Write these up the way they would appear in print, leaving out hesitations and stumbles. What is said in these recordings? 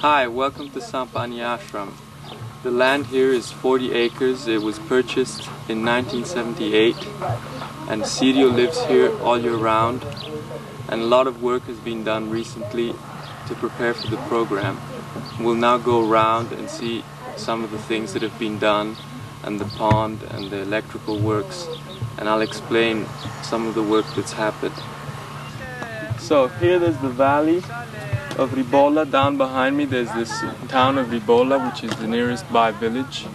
Hi, welcome to Sant Ashram. The land here is 40 acres. It was purchased in 1978 and Sirio lives here all year round, and a lot of work has been done recently to prepare for the program. We'll now go around and see some of the things that have been done, and the pond and the electrical works, and I'll explain some of the work that's happened. So here there's the valley of Rebola. Down behind me there's this town of Rebola, which is the nearest by village,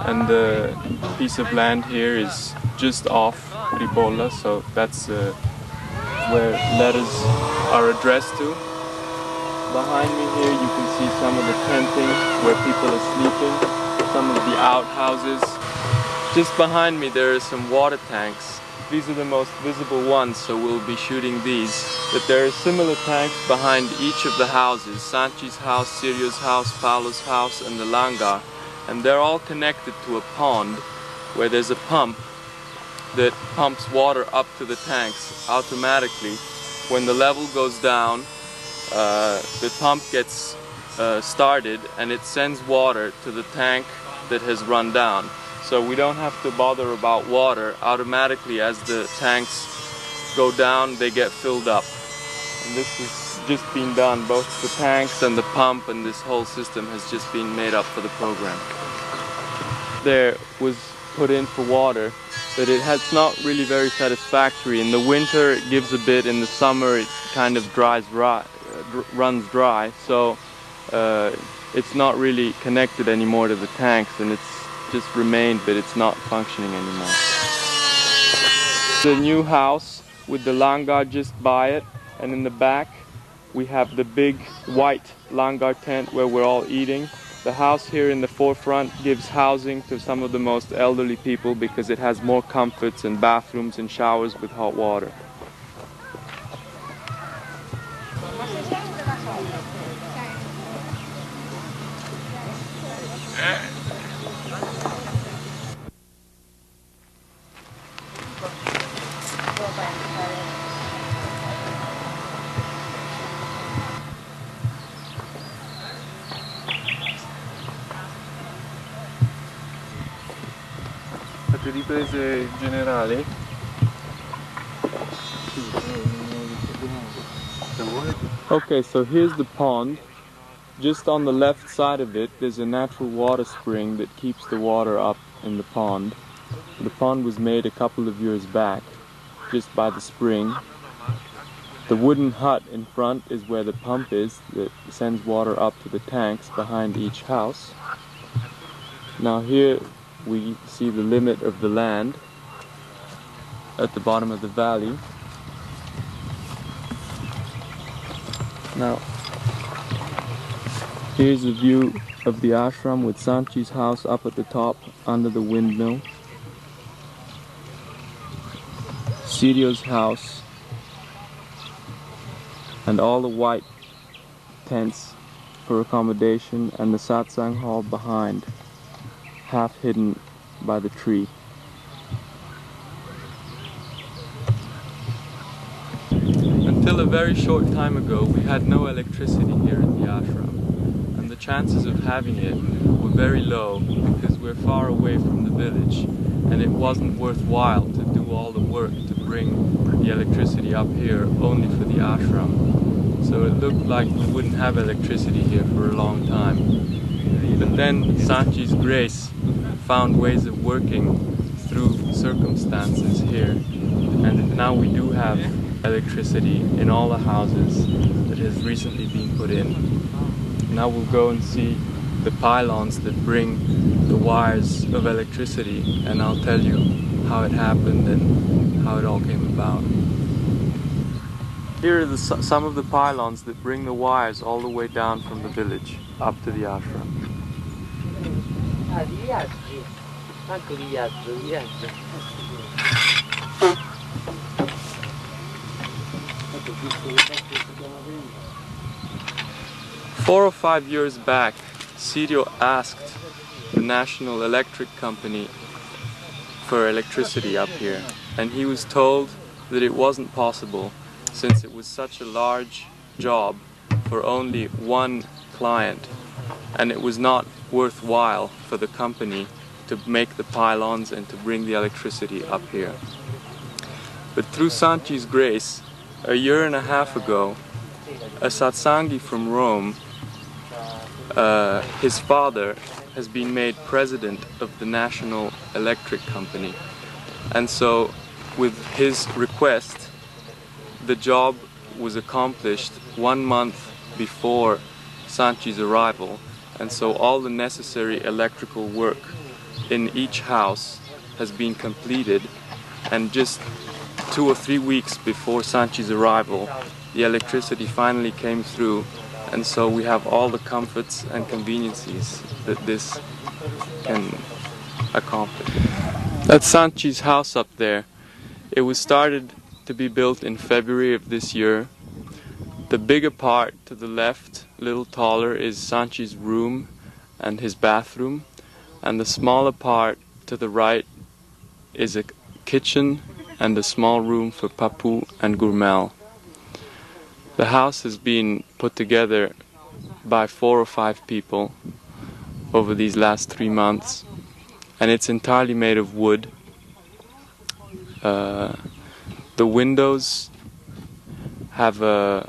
and the piece of land here is just off Rebola, so that's where letters are addressed to. Behind me here you can see some of the tenting where people are sleeping, some of the outhouses. Just behind me there are some water tanks. These are the most visible ones, so we'll be shooting these. But there are similar tanks behind each of the houses. Sanchi's house, Sirio's house, Paolo's house, and the Langar. And they're all connected to a pond where there's a pump that pumps water up to the tanks automatically. When the level goes down, the pump gets started and it sends water to the tank that has run down. So we don't have to bother about water. Automatically, as the tanks go down, they get filled up. And this has just been done. Both the tanks and the pump and this whole system has just been made up for the program. There was put in for water, but it's not really very satisfactory. In the winter it gives a bit, in the summer it kind of runs dry. So it's not really connected anymore to the tanks, and it's just remained, but it's not functioning anymore. The new house with the Langar just by it, and in the back we have the big white Langar tent where we're all eating. The house here in the forefront gives housing to some of the most elderly people because it has more comforts and bathrooms and showers with hot water. Fate riprese generali? Okay, so here's the pond. Just on the left side of it, there's a natural water spring that keeps the water up in the pond. The pond was made a couple of years back, just by the spring. The wooden hut in front is where the pump is that sends water up to the tanks behind each house. Now here we see the limit of the land at the bottom of the valley. Now, here's a view of the ashram with Santji's house up at the top under the windmill. Sirio's house and all the white tents for accommodation, and the satsang hall behind, half hidden by the tree. Until a very short time ago, we had no electricity here in the ashram, and the chances of having it were very low because we're far away from the village, and it wasn't worthwhile to do all the work to bring the electricity up here only for the ashram. So it looked like we wouldn't have electricity here for a long time. But then Santji's grace found ways of working through circumstances here, and now we do have electricity in all the houses that has recently been put in. Now we'll go and see the pylons that bring the wires of electricity, and I'll tell you how it happened and how it all came about. Here are some of the pylons that bring the wires all the way down from the village up to the ashram. Four or 5 years back, Sirio asked the National Electric Company for electricity up here, and he was told that it wasn't possible since it was such a large job for only one client, and it was not worthwhile for the company to make the pylons and to bring the electricity up here. But through Santji's grace, a year and a half ago, a satsangi from Rome, his father has been made president of the National Electric Company, and so with his request, the job was accomplished 1 month before Santji's arrival, and so all the necessary electrical work in each house has been completed, and just 2 or 3 weeks before Santji's arrival, the electricity finally came through, and so we have all the comforts and conveniences that this can accomplish. That's Santji's house up there. It was started to be built in February of this year. The bigger part to the left, a little taller, is Santji's room and his bathroom, and the smaller part to the right is a kitchen and a small room for Papu and Gurmel. The house has been put together by 4 or 5 people over these last 3 months, and it's entirely made of wood. The windows have a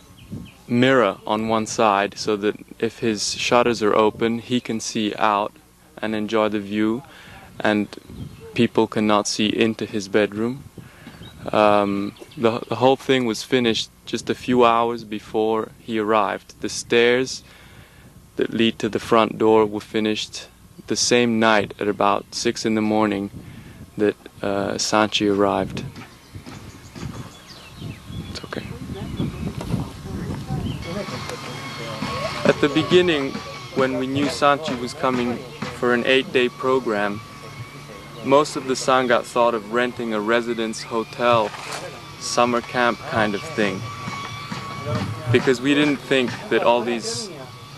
mirror on one side so that if his shutters are open, he can see out and enjoy the view, and people cannot see into his bedroom. The whole thing was finished just a few hours before he arrived. The stairs that lead to the front door were finished the same night at about 6 in the morning that Santji arrived. It's okay. At the beginning, when we knew Santji was coming for an 8-day program, most of the Sangha thought of renting a residence hotel, summer camp kind of thing, because we didn't think that all these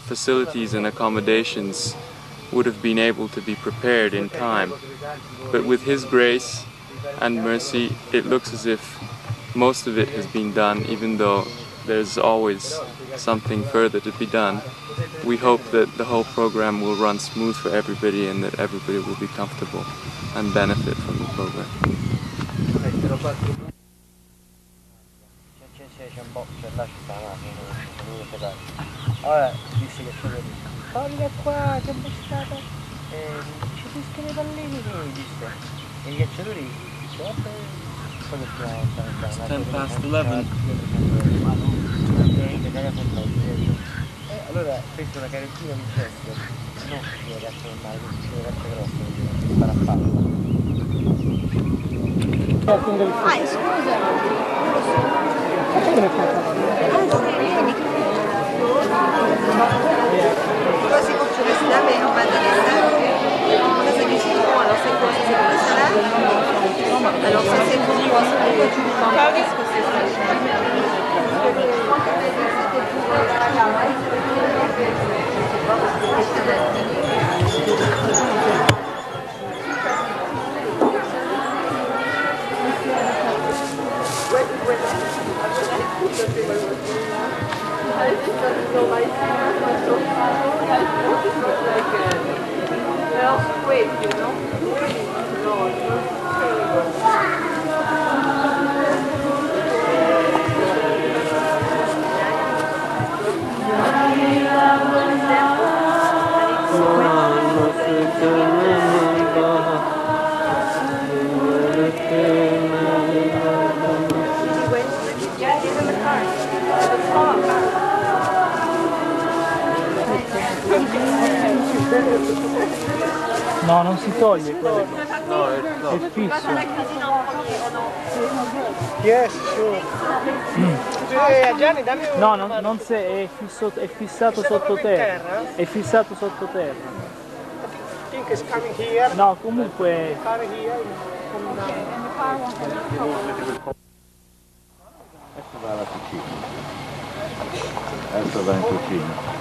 facilities and accommodations would have been able to be prepared in time. But with His grace and mercy, it looks as if most of it has been done, even though there's always something further to be done. We hope that the whole program will run smooth for everybody and that everybody will be comfortable and benefit from the program. Allora disse che c'era torna qua, che bastata, ci fischiano i pallini, disse, e i cacciatori, quello It's 10 past 11. Allora fece una carettina di gesto, non una caccia normale, una caccia grossa, che spara a palla. Scusa. Toi, c'est pour que tu restes là, mais on va te laisser. Ça, c'est du citron. Alors, c'est quoi? C'est pour la salade. Alors, ça, c'est pour toi. Pourquoi tu veux pas? Qu'est-ce que c'est ça? No, non si toglie quello. No, è fisso. Yes, sure. Gianni, dammi un... No, non se è fissato sotto terra. È fissato sotto terra. Think is coming here. No, comunque. Coming here. Adesso va alla cucina. Adesso va in cucina.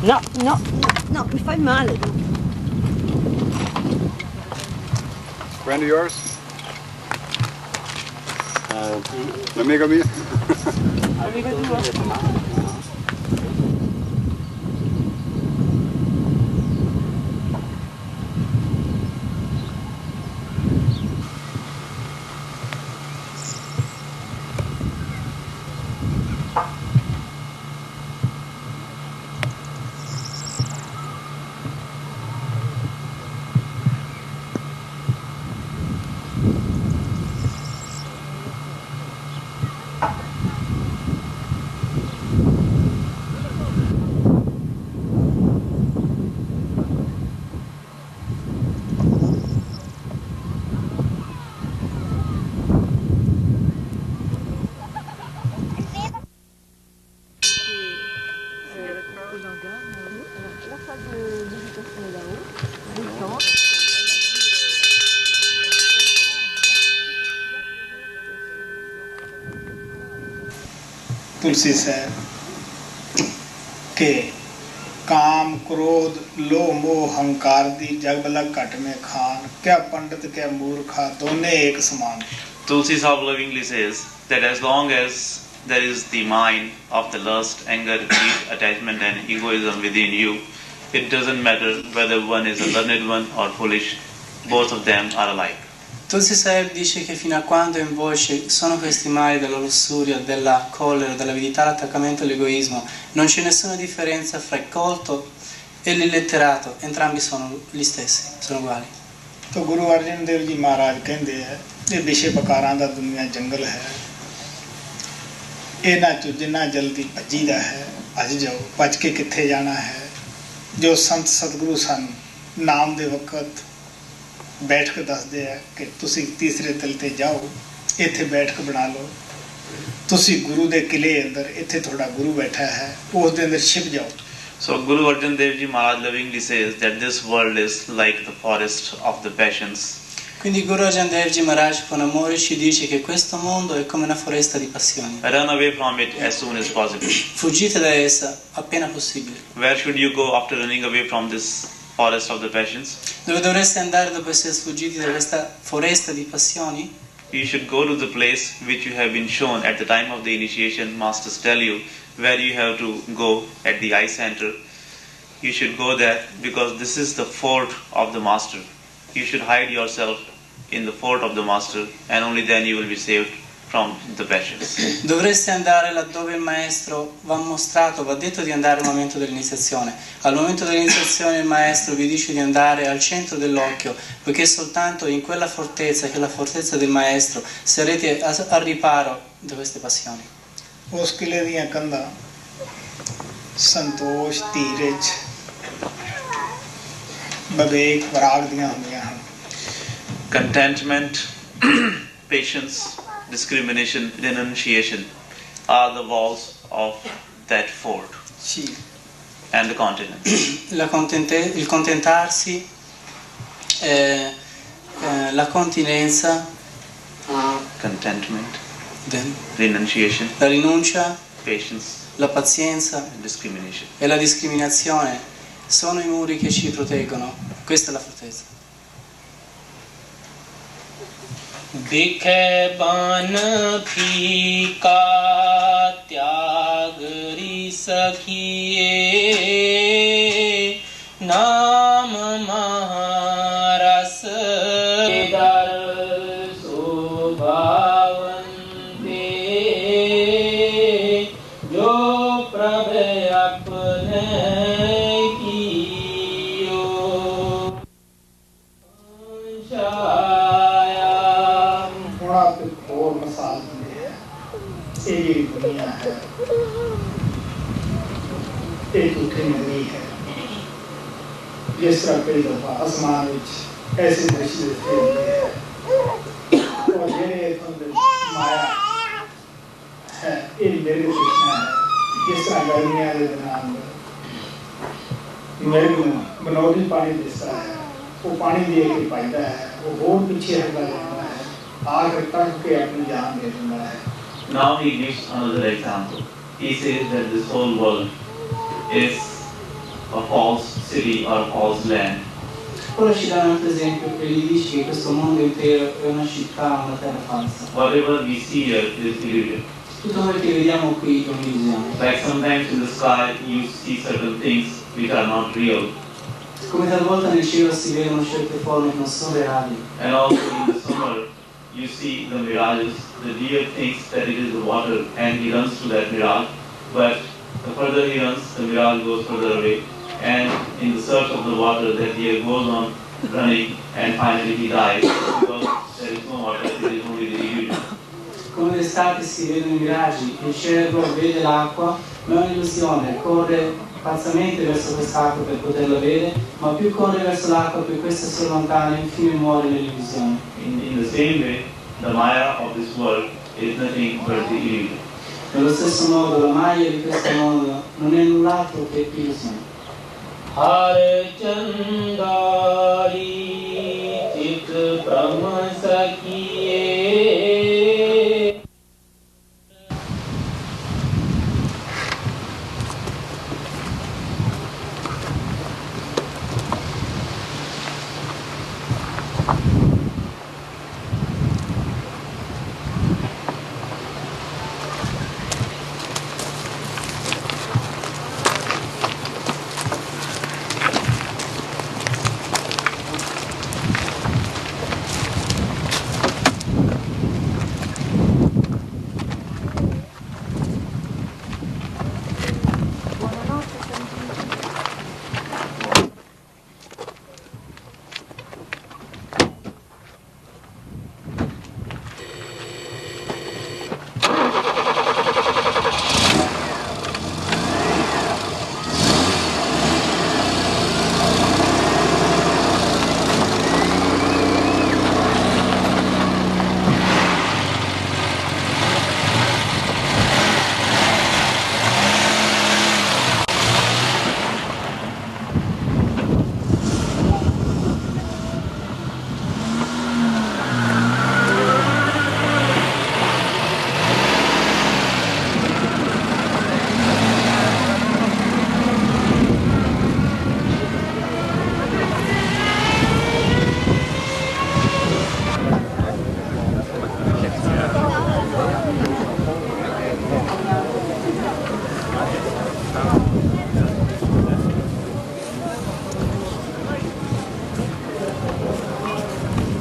No, No, no, mi fai male. Friend of yours? L'amico mio? तुलसी साहब के काम क्रोध लोह मोह हंकार दी जगबला घट में खान क्या पंडित क्या मूर्खा दोने एक समान। Tulsi Sahib lovingly says that as long as there is the mind of the lust, anger, greed, attachment and egoism within you, it doesn't matter whether one is a learned one or foolish, both of them are alike. Tulsi Sahib dice che fino a quando in voi sono questi mali della lussuria, della collera, dell'avidità, l'attaccamento e l'egoismo, non c'è nessuna differenza fra il colto e l'illetterato, entrambi sono gli stessi, sono uguali. तो गुरु अर्जन देव जी महाराज कहते हैं ये विषय बकारां दा दुनिया जंगल है, इन्हां चों जिन्ना जल्दी भजीदा है भज जाओ, भज के कित्थे जाना है। जो संत सतगुरु सन नाम दे वक्त बैठक दसदे है कि तुसी तीसरे तल ते जाओ, इत्थे बैठक बना लो, तुसी गुरु दे किले अंदर इत्थे थोड़ा गुरु बैठा है उस दे अंदर छिप जाओ। So Guru Arjan Dev Ji Maharaj lovingly says that this world is like the forest of the passions. Quindi Guru Arjan Dev Ji Maharaj con amore ci dice che questo mondo è come una foresta di passioni. Run away from it as soon as possible. Fuggite da essa appena possibile. Where should you go after running away from this forest of the passions? Dove dovreste andare dopo essere sfuggiti da questa foresta di passioni? You should go to the place which you have been shown at the time of the initiation. Masters tell you where you have to go at the eye center. You should go there because this is the fort of the master. You should hide yourself in the fort of the master and only then you will be saved from the passions. Dovreste andare laddove il maestro va mostrato, va detto di andare al momento dell'iniziazione. Al momento dell'iniziazione il maestro vi dice di andare al centro dell'occhio, poiché soltanto in quella fortezza, che è la fortezza del maestro, sarete al riparo da queste passioni. उस किले दियां कंधां संतोष धीरज विवेक वराग दियां हुंदियां हन। Contentment, patience, discrimination, renunciation are the walls of that fort. Sì. And the continent. Il contentarsi, la continenza, contentment, renunciation, la rinuncia, patience, la pazienza and discrimination. E la discriminazione sono i muri che ci proteggono. Questa è la fortezza. दिखे बन फीका त्याग री सखिए नाम महारस दर शोभावंते जो प्रभ अपने कियो और मिसाल ये दुनिया है, एक उठे नहीं है। जिस तरह कई दफा आसमान विच ऐसे दृश्य देखते हैं और ये माया है, ये मेरे कृष्णा है। जिस तरह गर्मियां के दिनों मेरे को बनौटी पानी दिसता है, वो पानी दे के पाइदा है, वो बहुत पीछे हटता जाता है, आकर तक के अपनी जान दे देता है। Now he gives another example. He says that this whole world is a false city or a false land. Ora ci dà un altro esempio che gli dice che questo mondo intero è una città, una terra falsa. Whatever we see here is illusion. Tutto quello che vediamo qui è un'illusione. Like sometimes in the sky you see certain things which are not real. Come talvolta nel cielo si vedono certe forme che non sono reali. And also in the summer you see the mirages. The deer thinks that it is the water and he runs to that mirage, but the further he runs, the mirage goes further away. And in the search of the water, that deer goes on running and finally he dies because there is no water, there is only the illusion. Come d'estate si vedono i miraggi, il cervo vede l'acqua, ma è un'illusione, corre pazzamente verso quest'acqua per poterla bere, ma più corre verso l'acqua, più questa si allontana e infine muore nell'illusione. In the same way, the Maya of this world is nothing but the illusion. Nello stesso modo la Maya di questo mondo non è null'altro che illusione. Hare Chandari Chit Brahma Sakhiye.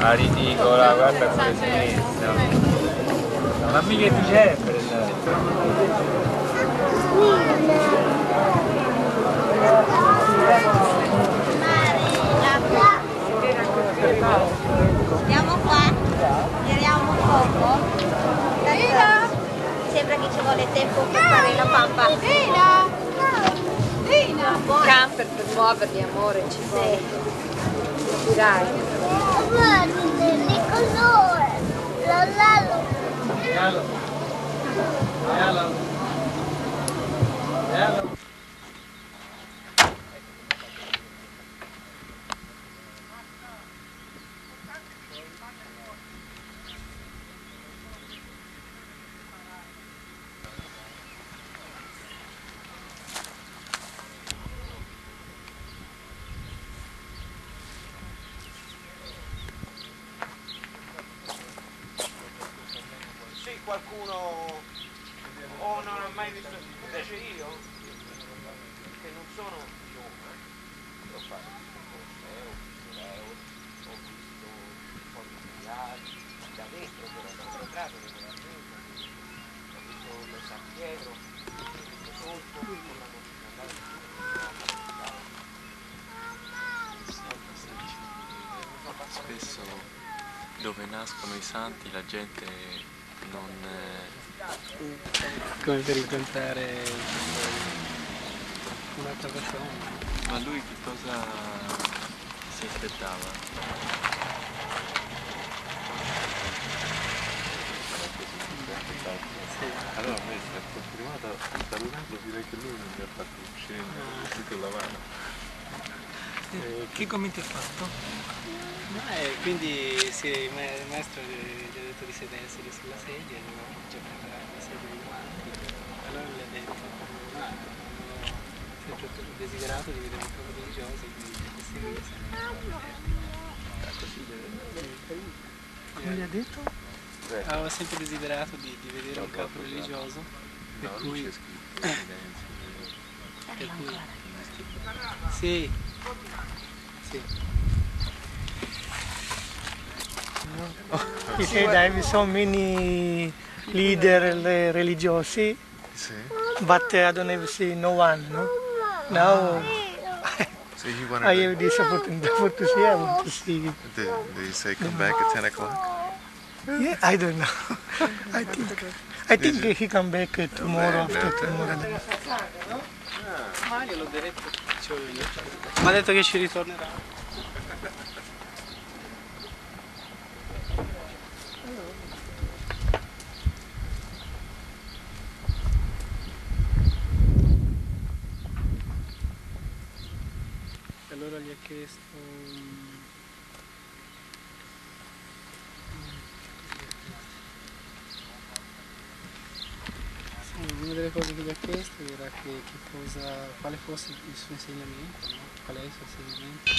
Ah, ridicola, guarda come si è messa. Ma mica di sempre, Stiamo qua, giriamo un poco. Sembra che ci vuole tempo per fare la pampa. Camper per muoverli, amore, ci vuole. Capirai. Di colore. Qualcuno o non ha mai visto, invece io che non sono giovane ho fatto il museo, ho visto un po' di viaggi da dentro, però sono entrato regolarmente, ho visto lo San Pietro, ho visto sotto con la Spesso dove nascono i santi la gente non... Come per incontrare un'altra persona. Ma lui che cosa si aspettava? Allora a me si è continuato a salutando, direi che lui non mi ha fatto uscire tutto la mano. Che commenti ha fatto? Quindi il maestro gli ha detto di sedersi sulla sedia, già preparare la sedia di davanti. Allora gli ha detto, sempre desiderato di vedere un capo religioso, quindi queste mise. Come gli ha detto? Avevo sempre desiderato di vedere un capo religioso, per cui... Per cui... Sì. Sì. He said I have so many leader religiosi, but I don't ever see no one, no? Now So he wanted I have this opportunity to see, I want to see. Did he say come back at 10 o'clock? Yeah, I don't know. I think he come back tomorrow after tomorrow. Ma gliel'ho detto, mi ha detto che ci ritornerà. Allora gli ha chiesto una delle cose che gli ha chiesto era quale fosse il suo insegnamento, no? Qual è il suo insegnamento.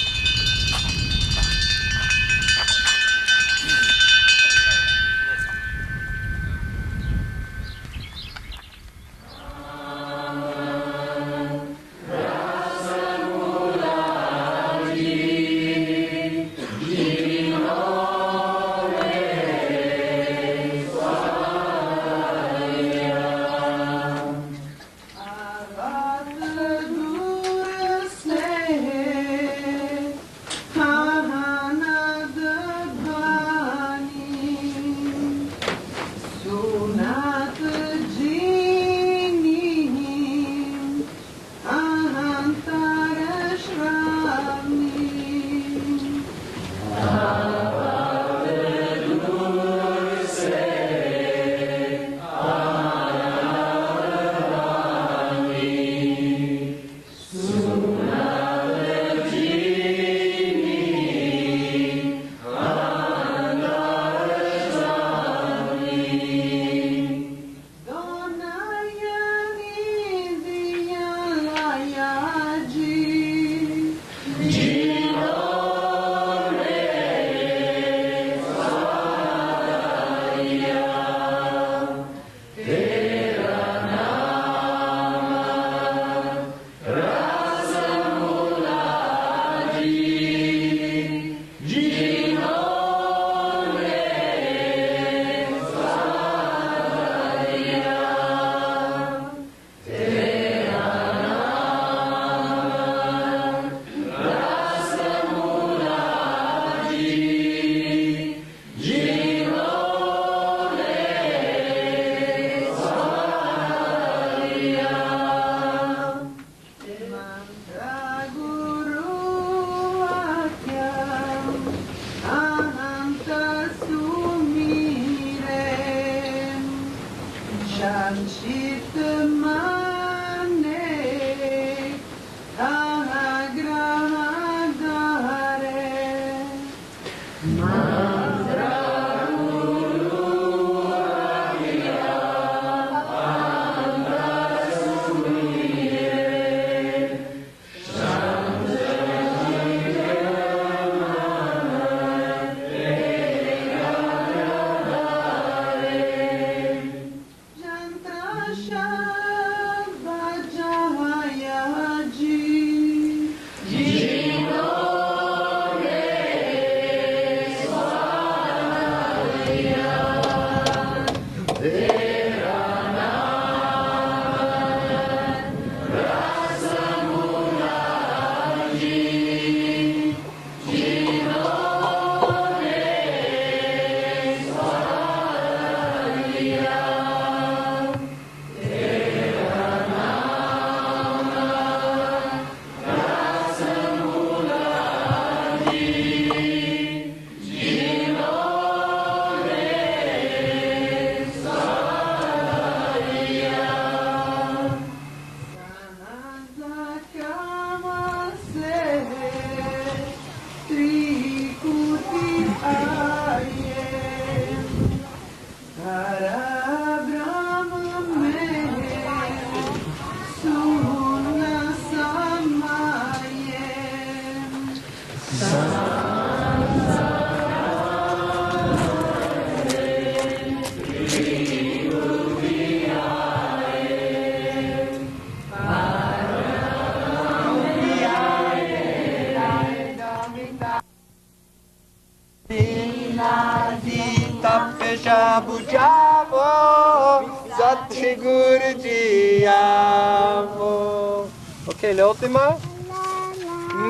बुझावो सतगुरु जी आवो. Okay, l'ultima.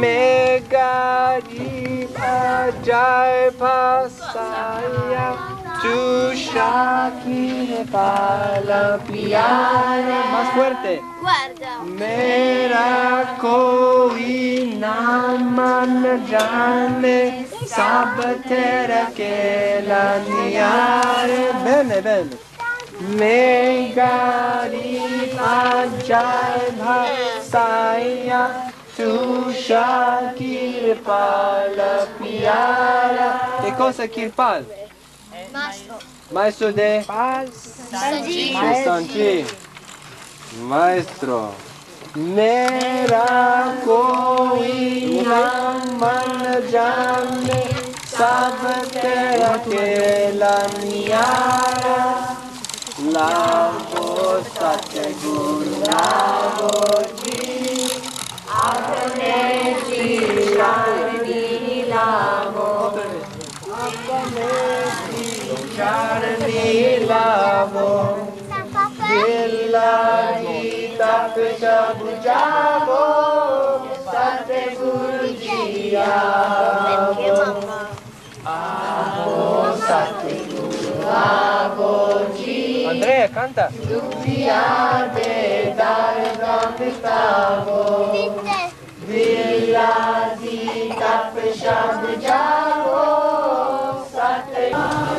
Megari ajaib saya tu Shakir pala piara. Más fuerte. Guarda. Mera koi naam n jaane sab tera kela niyare. Bene, bene. Megari ajaib saya tu Shakir pala piara. Che cosa è Kirpal? Maestro. Maestro de? Sanji. Maestro. Mera koi naman jaane sab tera kela niyara. Lavo Satguru lavo ji apne chirani lavo. Apne chirani lavo. Dillari tapsha bujavo Satguru ji avo. Avo Satguru avo ji. Andrea, canta. Dubbia de dar donde stavo. Villa di tapsha bujavo Satguru.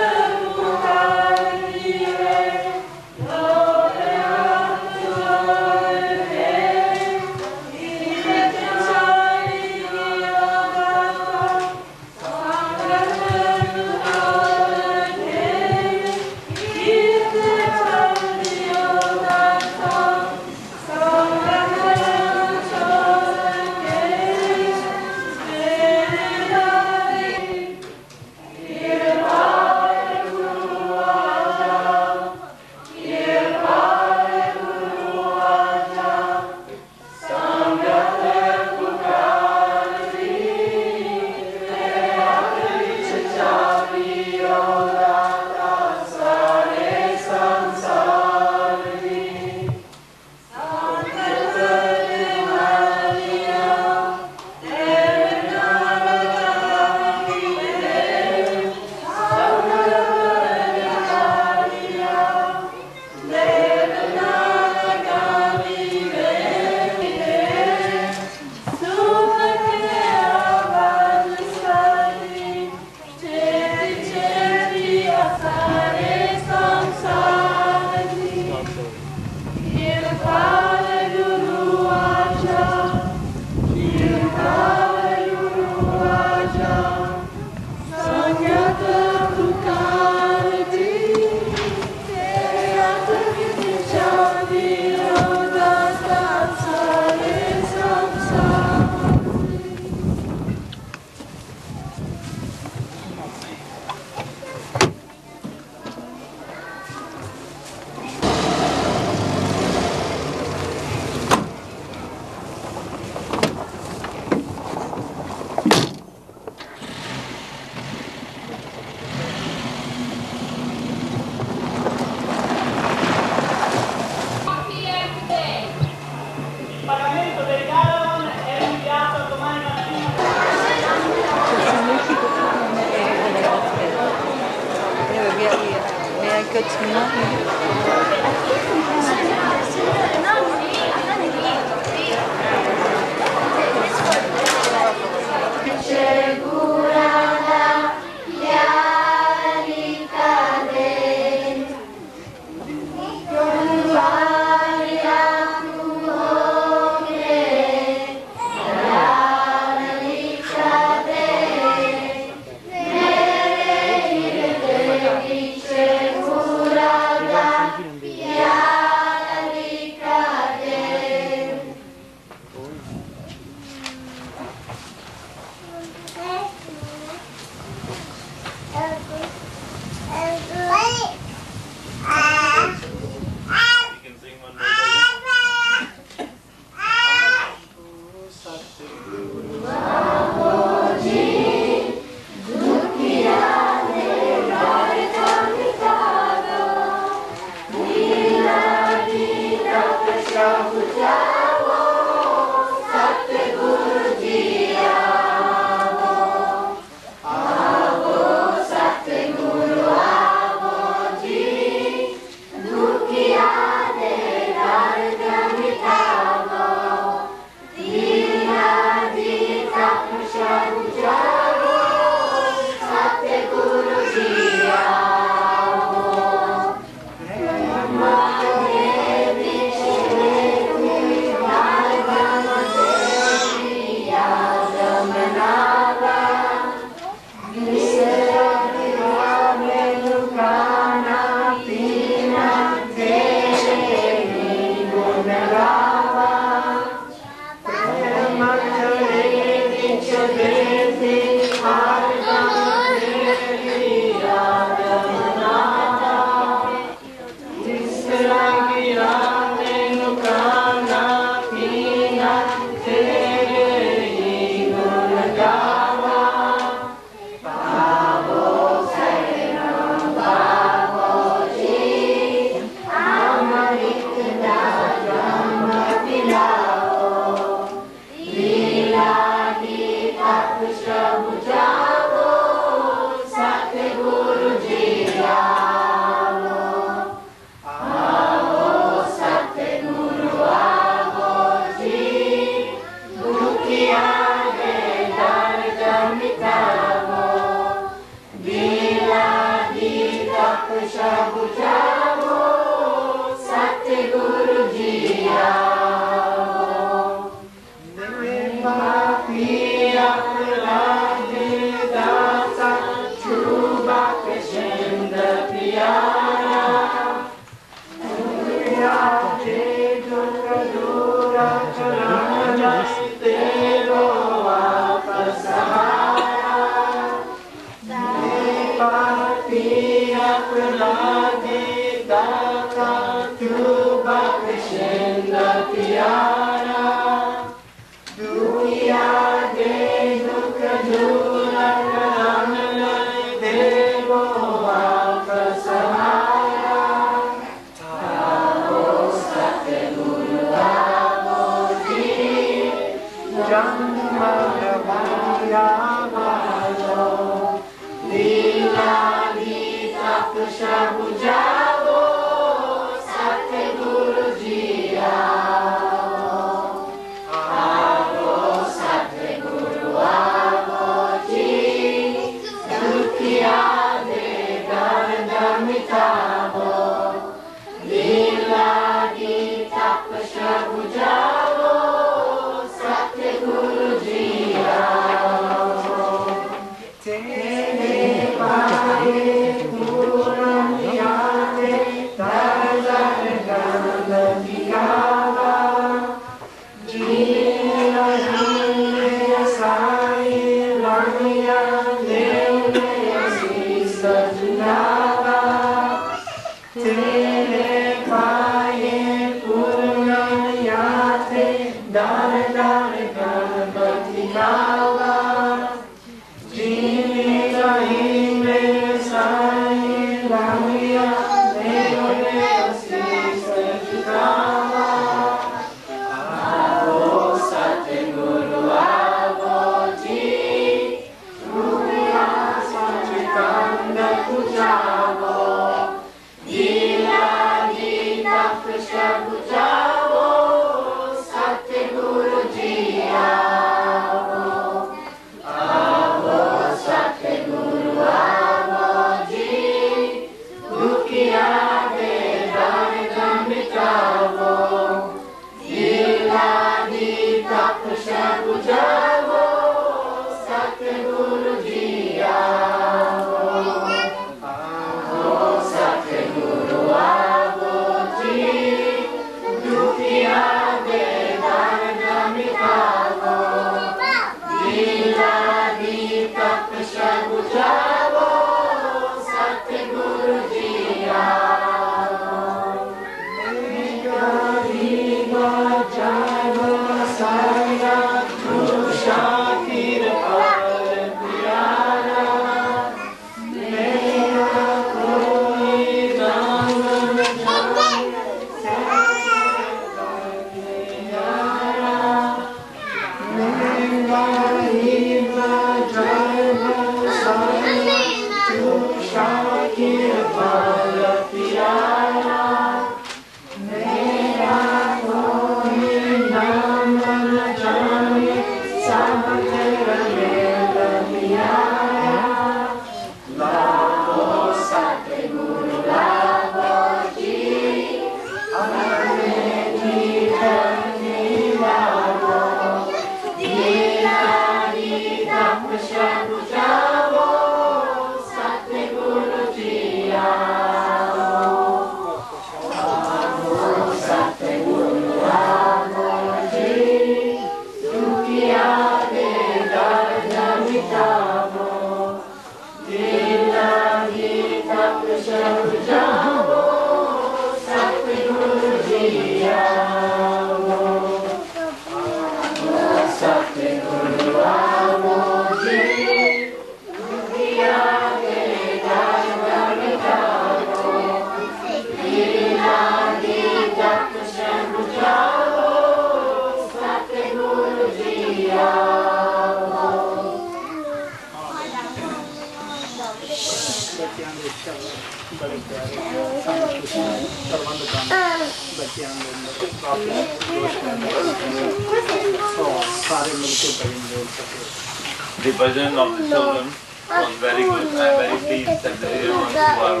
The bhajan of the children was very good. I am very pleased that the dear ones who are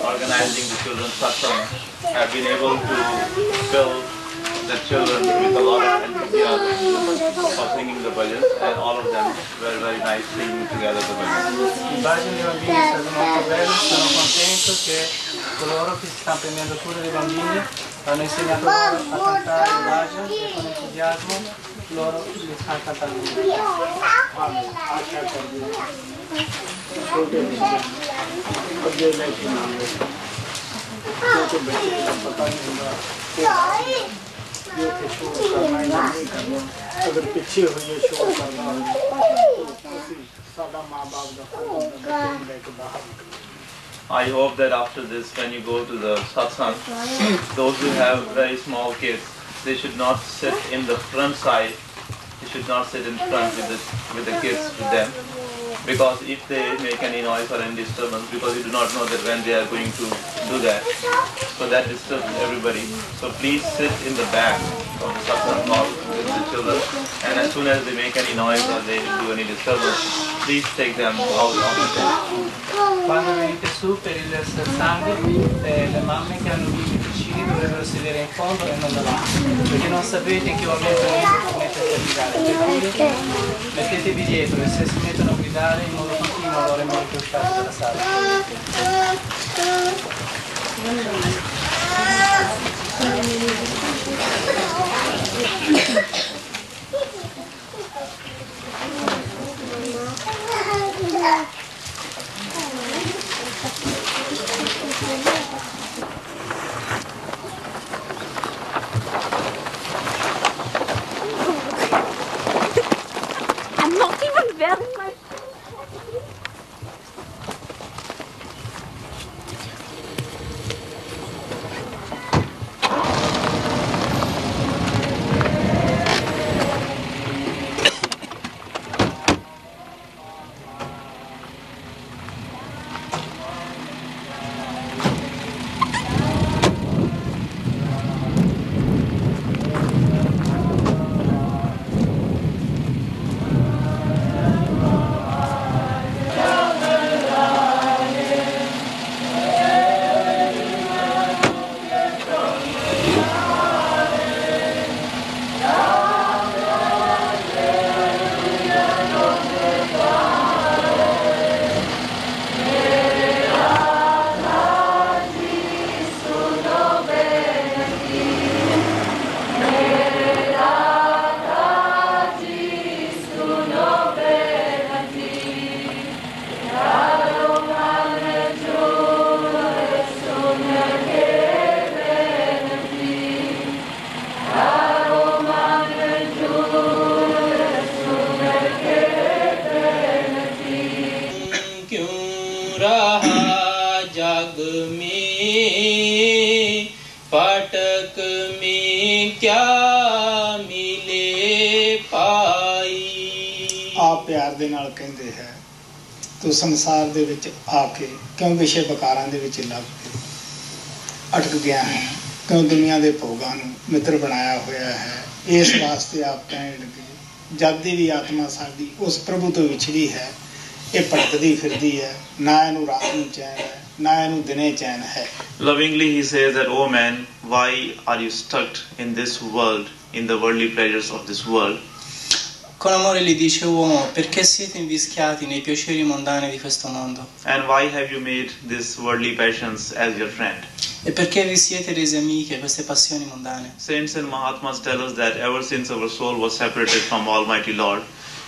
organizing the children's satsang have been able to fill the children with a lot of enthusiasm for singing the bhajans, and all of them were very nice singing together the bhajans. I bambini dei bambini è stato molto bello, sono contento che coloro che si stanno prendendo cura dei bambini hanno insegnato loro a cantare il bhajan e con entusiasmo loro li stanno cantando. अगर पीछे हो ये शोर करना सादा माँ बाप I hope that after this, when you go to the satsang, those who have very small kids, they should not sit in the front side. They should not sit in front with the kids with them, because if they make any noise or any disturbance, because you do not know that when they are going to do that, so that disturbs everybody. So please sit in the back of the satsang hall with the children, and as soon as they make any noise or they do any disturbance, please take them out of the tent. Quando venite su per il satsang, le mamme che hanno bimbi piccini dovrebbero sedere in fondo e non davanti, perché non sapete in che momento mettersi a guidare. Per cui mettetevi dietro e se si mettono a guidare in modo continuo allora è meglio che usciate dalla sala. I'm not even wearing my... रहा जग में, फाटक में क्या मिले पाई। आप प्यार ਦੇ ਨਾਲ ਕਹਿੰਦੇ ਹੈ ਤੂੰ ਸੰਸਾਰ ਦੇ ਵਿੱਚ ਆ ਕੇ ਕਿਉਂ ਵਿਸ਼ੇ ਵਿਕਾਰਾਂ ਦੇ ਵਿੱਚ ਲੱਗ ਕੇ ਅਟਕ ਗਿਆ ਹੈ, ਕਿਉਂ ਦੁਨੀਆ ਦੇ ਭੋਗਾਂ ਨੂੰ ਮਿੱਤਰ ਬਣਾਇਆ ਹੋਇਆ ਹੈ। ਇਸ ਵਾਸਤੇ ਆਪ ਕਹਿਣ ਲੱਗੇ ਜਦ ਦੀ ਵੀ ਆਤਮਾ ਸਾਡੀ ਉਸ ਪ੍ਰਭੂ ਤੋਂ ਵਿਛੜੀ ਹੈ, ਇਹ ਭਟਕਦੀ ਫਿਰਦੀ ਹੈ, ਨਾ ਇਹਨੂੰ ਰਾਤ ਨੂੰ ਚੈਨ ਹੈ, ਨਾ ਇਹਨੂੰ ਦਿਨੇ ਚੈਨ ਹੈ। Lovingly he says that, "O man, why are you stuck in this world, in the worldly pleasures of this world?" Con amore gli dice: uomo, perché siete invischiati nei piaceri mondani di questo mondo? And why have you made these worldly passions as your friend? E perché vi siete resi amiche queste passioni mondane? Saints and Mahatmas tell us that ever since our soul was separated from Almighty Lord,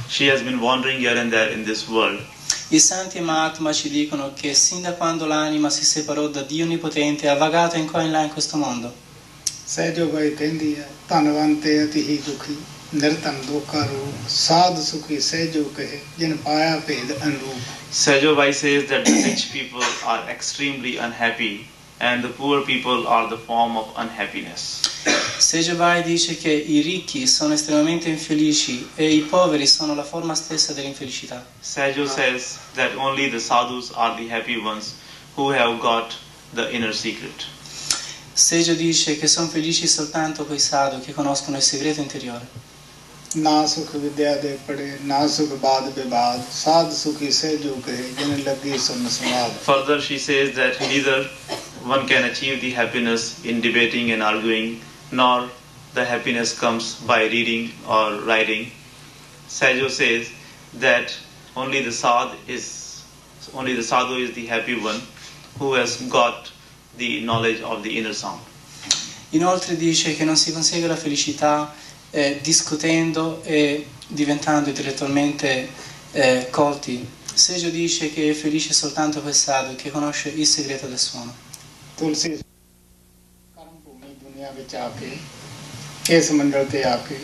she has been wandering here and there in this world. I santi e Mahatma ci dicono che sin da quando l'anima si separò da Dio Onnipotente ha vagato in qua e là in questo mondo. Sahajo ਬਾਈ ਕਹਿੰਦੀ ਹੈ ਧਨਵੰਤ ਤੇ ਅਤੀ ਹੀ ਦੁਖੀ ਨਿਰਧਨ ਦੋਖਾ ਰੂਪ ਸਾਧ ਸੁਖੀ ਸਹਿਜੋ ਕਹੇ ਜਿਨ ਪਾਇਆ ਭੇਦ Anroop. Sajobai says that the rich people are extremely unhappy and the poor people are the form of unhappiness. Sejobai dice che i ricchi sono estremamente infelici e i poveri sono la forma stessa dell'infelicità. Sajo says that only the sadhus are the happy ones who have got the inner secret. Sejo dice che sono felici soltanto quei sadhu che conoscono il segreto interiore. ਨਾ ਸੁਖ ਵਿਦਿਆ ਦੇ ਪੜੇ ਨਾ ਸੁਖ ਬਾਦ ਵਿਵਾਦ ਸਾਧ ਸੁਖੀ ਸਹਿਜੋ ਕਹੇ ਜਿਨ ਲੱਗੀ ਸੁਨ ਸਮਾਦ। Further she says that neither one can achieve the happiness in debating and arguing, nor the happiness comes by reading or writing. Sajo says that only the sadhu is the happy one who has got the knowledge of the inner sound. Inoltre dice che non si consegue la felicità discutendo e diventando intellettualmente colti. Sejo dice che è felice soltanto quel sadhu che conosce il segreto del suono. ਤੁਲਸੀ ਕਰਮ ਭੂਮੀ ਦੁਨੀਆ ਵਿੱਚ ਆ ਕੇ ਇਸ ਮੰਡਲ ਤੇ ਆ ਕੇ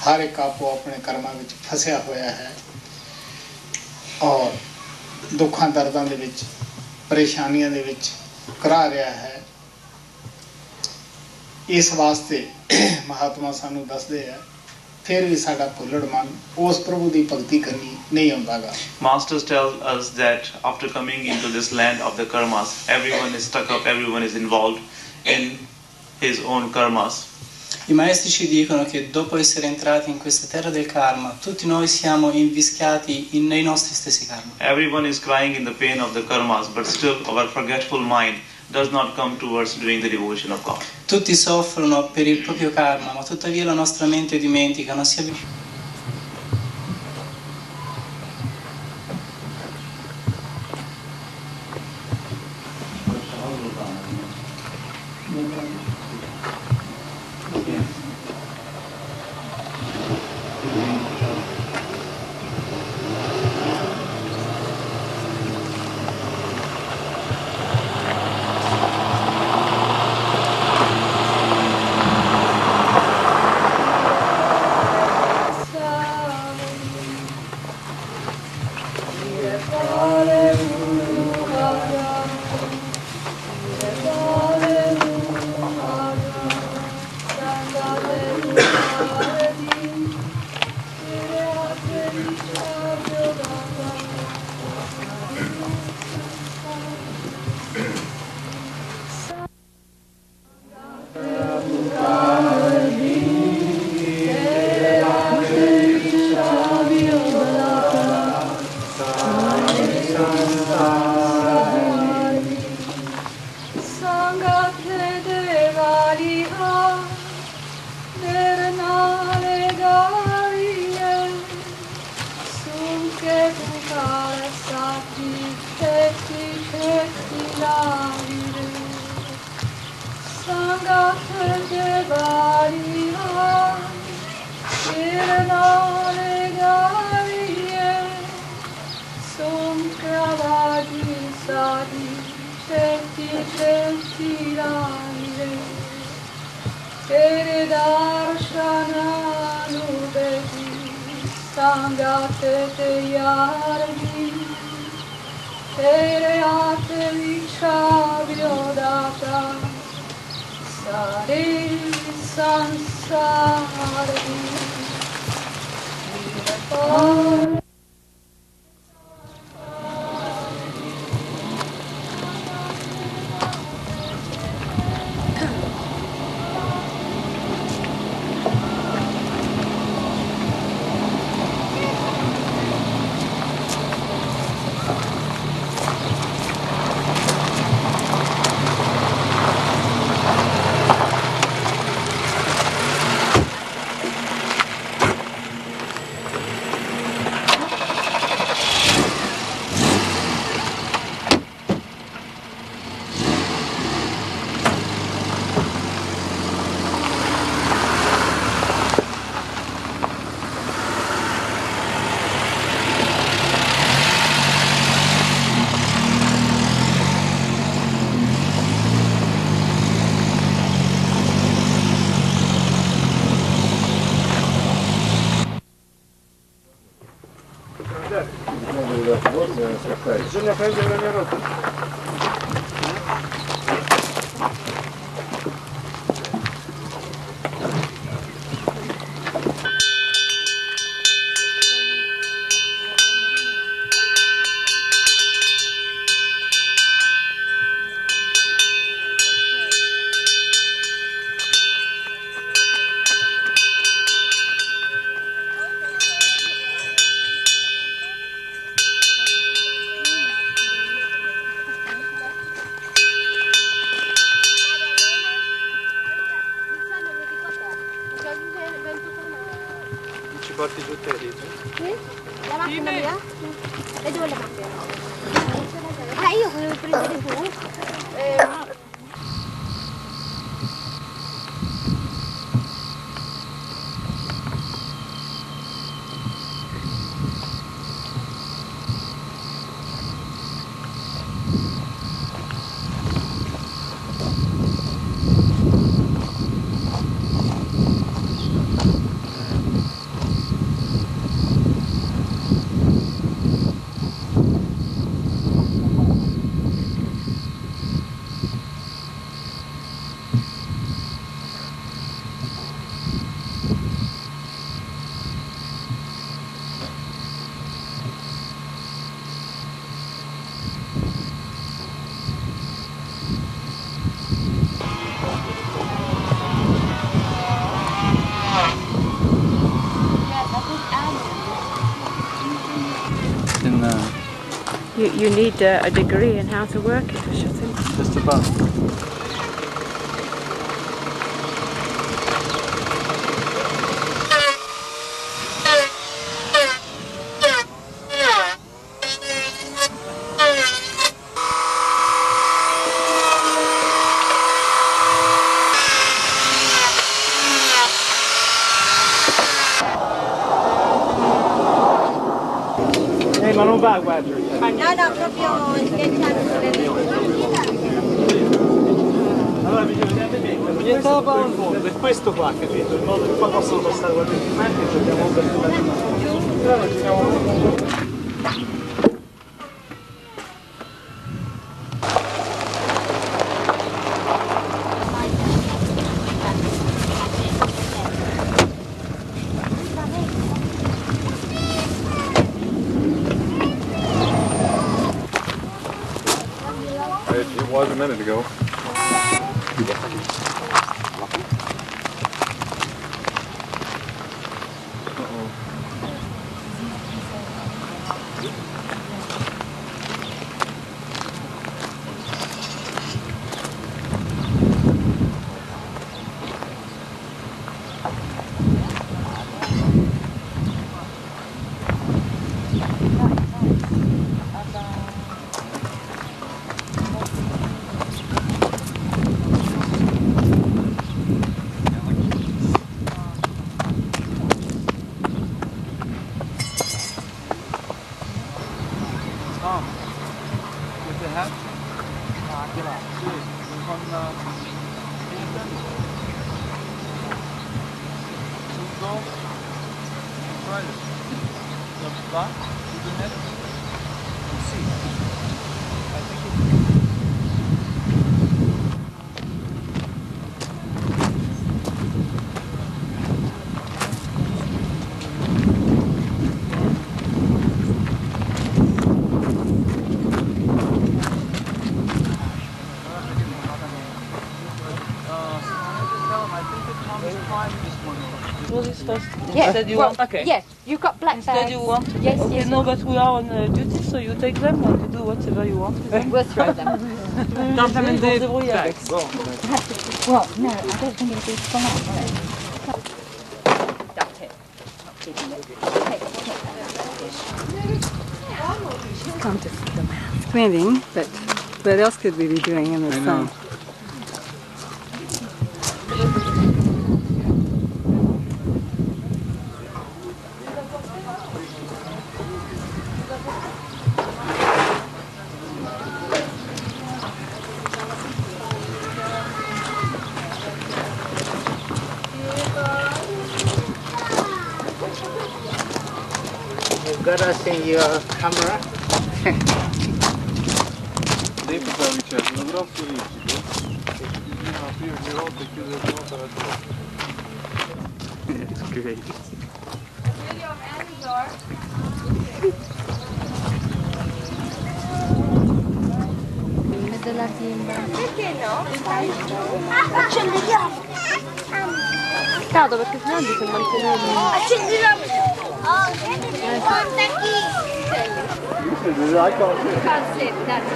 ਹਰ ਇੱਕ ਆਪੋ ਆਪਣੇ ਕਰਮਾਂ ਵਿੱਚ ਫਸਿਆ ਹੋਇਆ ਹੈ ਔਰ ਦੁੱਖਾਂ ਦਰਦਾਂ ਦੇ ਵਿੱਚ ਪਰੇਸ਼ਾਨੀਆਂ ਦੇ ਵਿੱਚ ਘਰਾ ਰਿਹਾ ਹੈ। ਇਸ ਵਾਸਤੇ ਮਹਾਤਮਾ ਸਾਨੂੰ ਦੱਸਦੇ ਆ ਫਿਰ ਵੀ ਸਾਡਾ ਭੁੱਲੜ ਮਨ ਉਸ ਪ੍ਰਭੂ ਦੀ ਭਗਤੀ ਕਰਨੀ ਨਹੀਂ ਆਉਂਦਾਗਾ। Masters tell us that after coming into this land of the karmas, everyone is stuck up, everyone is involved in his own karmas. I maestri ci dicono che dopo essere entrati in questa terra del karma, tutti noi siamo invischiati nei nostri stessi karma. Everyone is crying in the pain of the karmas, but still our forgetful mind does not come towards doing the devotion of God. Tutti soffrono per il proprio karma, ma tuttavia la nostra mente dimentica, non si avvicina. Cereate vichaviodata Sari sansari Vilepar Bisogna prendere la mia roba. Ci porti giù te dietro? Sì? La macchina mia? E dove la macchina? Ah, io volevo prendere tu. You need a degree in how to work it, I should think. Just about. Ma non va, guarda. No, proprio schiacciato sulle Allora bisogna orientava al mondo, è questo qua, capito? Il modo che qua possono passare qualche filmante e ci abbiamo It was a minute ago. Sì. first? Yes. Instead you Well, want. Okay. Yes, you've got black Instead bags. you want. Yes, Okay, yes. no, but we are on duty, so you take them and you do whatever you want with them. We'll throw them. Dump them in the bags. Well, no, I don't think it'll be fine. That's it. Not keeping it. She's come to see the mask. Cleaning, but what else could we be doing in the sun? Got us in your camera. Lei poteva dicere, un grosso rigido, aprire ogni volta e chiudere ogni volta la porta. It's great. Della timba. Perché no? Accendiamo! Peccato perché sennò si manteneva. Accendiamo! Oh, guarda qui! That's it, that's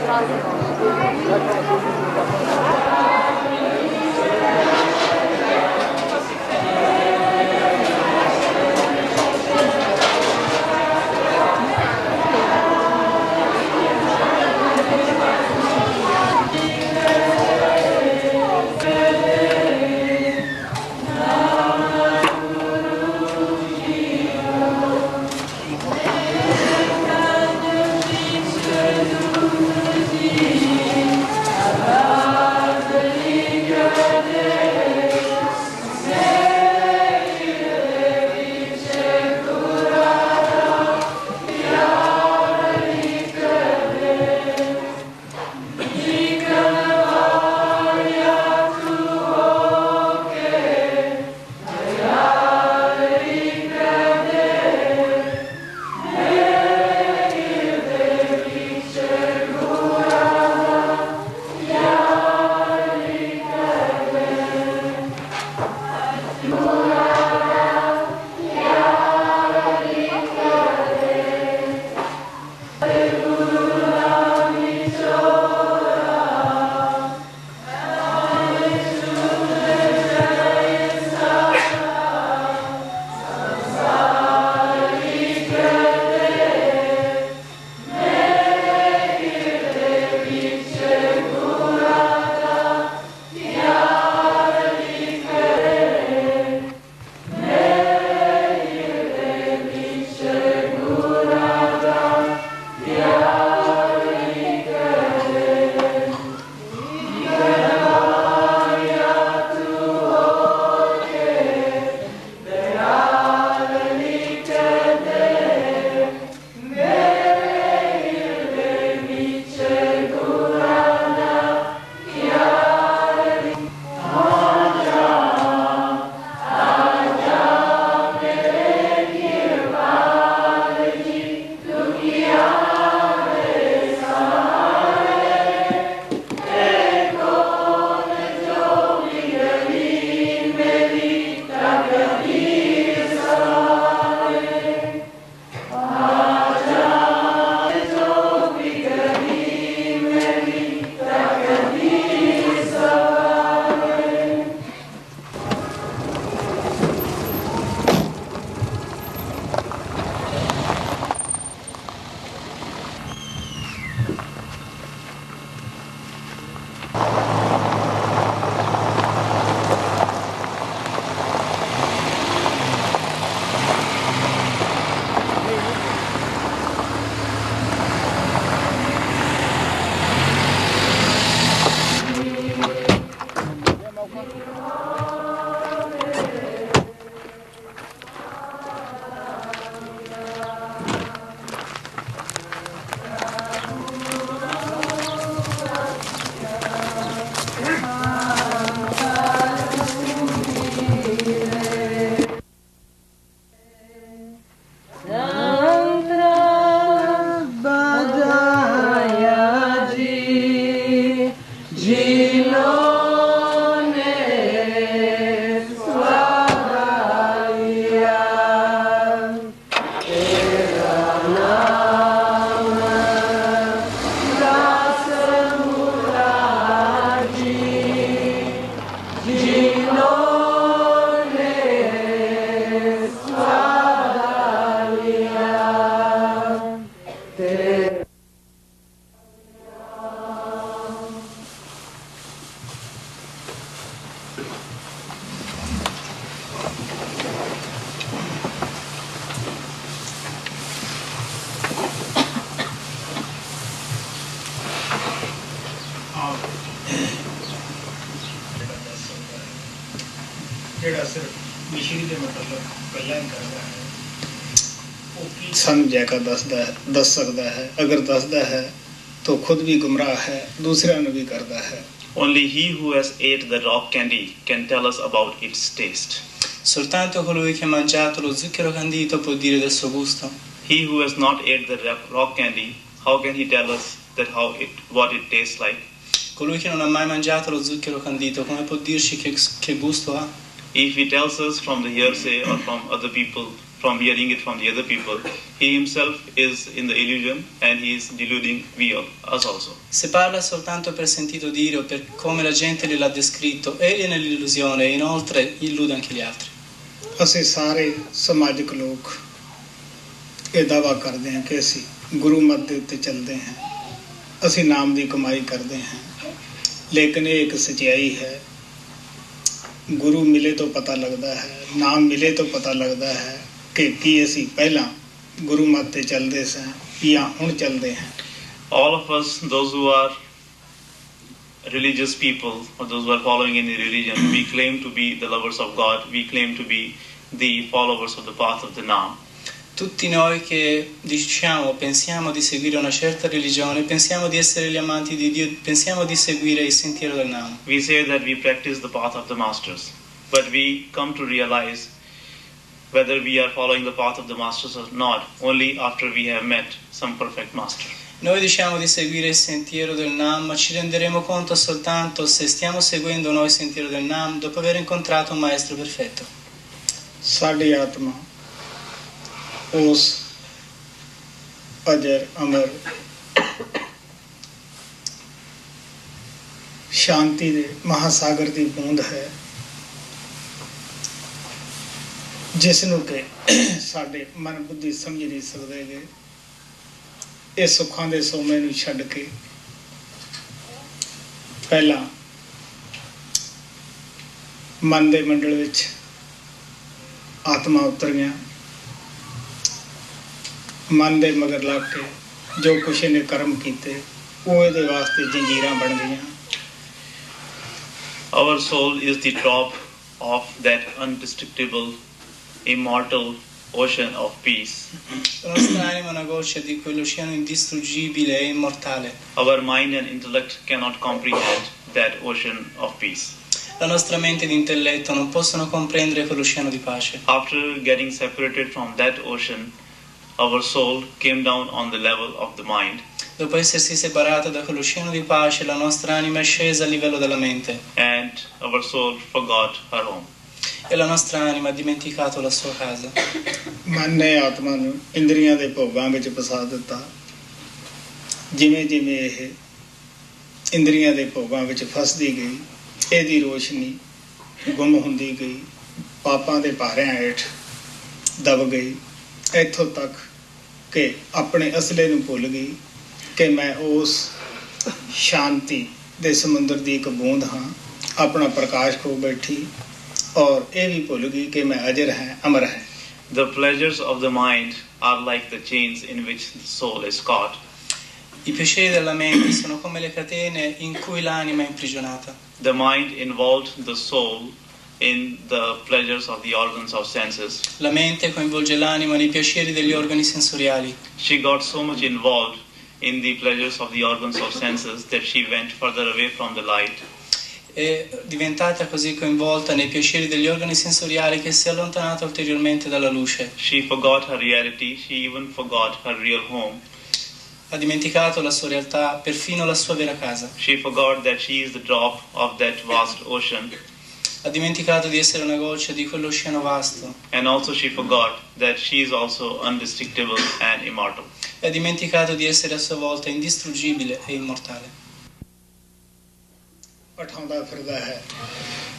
ਜਿਹੜਾ ਸਿਰਫ ਮਿਸ਼ਰੀ ਦੇ ਮਤਲਬ ਪਹਿਲਾਂ ਹੀ ਕਰਦਾ ਹੈ ਉਹ ਕੀ ਸਾਨੂੰ ਜੈਕਾ ਦੱਸ ਸਕਦਾ ਹੈ ਅਗਰ ਦੱਸਦਾ ਹੈ ਤਾਂ ਖੁਦ ਵੀ ਗੁੰਮਰਾਹ ਹੈ ਦੂਸਰਿਆਂ ਨੂੰ ਵੀ ਕਰਦਾ ਹੈ Only he who has ate the rock candy can tell us about its taste. Soltanto colui che ha mangiato lo zucchero candito può dire del suo gusto. He who has not ate the rock candy, how can he tell us that what it tastes like? Colui che non ha mai mangiato lo zucchero candito, come può dirci che gusto ha? If he tells us from the hearsay or from other people, from hearing it from the other people, he himself is in the illusion and he is deluding us also. Se parla soltanto per sentito dire o per come la gente gliel'ha descritto, egli è nell'illusione e inoltre illude anche gli altri. ਅਸੀਂ ਸਾਰੇ ਸਮਾਜਿਕ ਲੋਕ ਇਹ ਦਾਅਵਾ ਕਰਦੇ ਹਾਂ ਕਿ ਅਸੀਂ ਗੁਰੂ ਮਤ ਦੇ ਉੱਤੇ ਚੱਲਦੇ ਹਾਂ ਅਸੀਂ ਨਾਮ ਦੀ ਕਮਾਈ ਕਰਦੇ ਹਾਂ ਲੇਕਿਨ ਇਹ ਇੱਕ ਸੱਚਾਈ ਹੈ ਗੁਰੂ ਮਿਲੇ ਤੋਂ ਪਤਾ ਲੱਗਦਾ ਹੈ ਨਾਮ ਮਿਲੇ ਤੋਂ ਪਤਾ ਲੱਗਦਾ ਹੈ ਕਿ ਕੀ ਅਸੀਂ ਪਹਿਲਾਂ ਗੁਰੂ ਮਤ ਤੇ ਚੱਲਦੇ ਸਾਂ ਜਾਂ ਹੁਣ ਚੱਲਦੇ ਹਾਂ All of us, those who are religious people or those who are following any religion, we claim to be the lovers of God, we claim to be the followers of the path of the Naam. Tutti noi che diciamo, pensiamo di seguire una certa religione, pensiamo di essere gli amanti di Dio, pensiamo di seguire il sentiero del Naam. We say that we practice the path of the masters, but we come to realize whether we are following the path of the masters or not, only after we have met some perfect master. Noi diciamo di seguire il sentiero del Naam, ma ci renderemo conto soltanto se stiamo seguendo noi il sentiero del Naam dopo aver incontrato un maestro perfetto. ਸਾਡੀ ਆਤਮਾ ਉਸ ਅਜਰ ਅਮਰ ਸ਼ਾਂਤੀ ਦੇ ਮਹਾਸਾਗਰ ਦੀ ਬੂੰਦ ਹੈ ਜਿਸ ਨੂੰ ਕਿ ਸਾਡੇ ਮਨ ਬੁੱਧੀ ਸਮਝ ਨਹੀਂ ਸਕਦੇ ਗੇ ਇਹ ਸੁੱਖਾਂ ਦੇ ਸੋਮੇ ਨੂੰ ਛੱਡ ਕੇ ਪਹਿਲਾਂ ਮਨ ਦੇ ਮੰਡਲ ਵਿੱਚ ਆਤਮਾ ਉਤਰ ਗਿਆ ਮਨ ਦੇ ਮਗਰ ਲੱਗ ਕੇ ਜੋ ਕੁਛ ਇਹਨੇ ਕਰਮ ਕੀਤੇ ਉਹ ਇਹਦੇ ਵਾਸਤੇ ਜੰਜੀਰਾਂ ਬਣ ਗਈਆਂ Our soul is the drop of that undestructible, immortal ocean of peace. La nostra anima è una goccia di quell'oceano indistruggibile e immortale. Our mind and intellect cannot comprehend that ocean of peace. La nostra mente ed intelletto non possono comprendere quell'oceano di pace. After getting separated from that ocean, our soul came down on the level of the mind. Dopo essersi separata da quell'oceano di pace, la nostra anima è scesa a livello della mente. And our soul forgot her home. E la nostra anima ha dimenticato la sua casa. ਮਨ ਨੇ ਆਤਮਾ ਨੂੰ ਇੰਦਰੀਆਂ ਦੇ ਭੋਗਾਂ ਵਿੱਚ ਫਸਾ ਦਿੱਤਾ ਜਿਵੇਂ ਜਿਵੇਂ ਇਹ ਇੰਦਰੀਆਂ ਦੇ ਭੋਗਾਂ ਵਿੱਚ ਫਸਦੀ ਗਈ ਇਹਦੀ ਰੋਸ਼ਨੀ ਗੁੰਮ ਹੁੰਦੀ ਗਈ ਪਾਪਾਂ ਦੇ ਭਾਰਿਆਂ ਹੇਠ ਦਬ ਗਈ ਇੱਥੋਂ ਤੱਕ ਕਿ ਆਪਣੇ ਅਸਲੇ ਨੂੰ ਭੁੱਲ ਗਈ ਕਿ ਮੈਂ ਉਸ ਸ਼ਾਂਤੀ ਦੇ ਸਮੁੰਦਰ ਦੀ ਇੱਕ ਬੂੰਦ ਹਾਂ ਆਪਣਾ ਪ੍ਰਕਾਸ਼ ਖੋ ਬੈਠੀ ਔਰ ਇਹ ਵੀ ਭੁੱਲ ਗਈ ਕਿ ਮੈਂ ਅਜਰ ਹਾਂ ਅਮਰ ਹਾਂ The pleasures of the mind are like the chains in which the soul is caught. I piaceri della mente sono come le catene in cui l'anima è imprigionata. The mind involved the soul in the pleasures of the organs of senses. La mente coinvolge l'anima nei piaceri degli organi sensoriali. She got so much involved in the pleasures of the organs of senses that she went further away from the light. È diventata così coinvolta nei piaceri degli organi sensoriali che si è allontanata ulteriormente dalla luce. She forgot her reality, she even forgot her real home. Ha dimenticato la sua realtà, perfino la sua vera casa. She forgot that she is the drop of that vast ocean. Ha dimenticato di essere una goccia di quell'oceano vasto. And also she forgot that she is also undestructible and immortal. E ha dimenticato di essere a sua volta indistruggibile e immortale.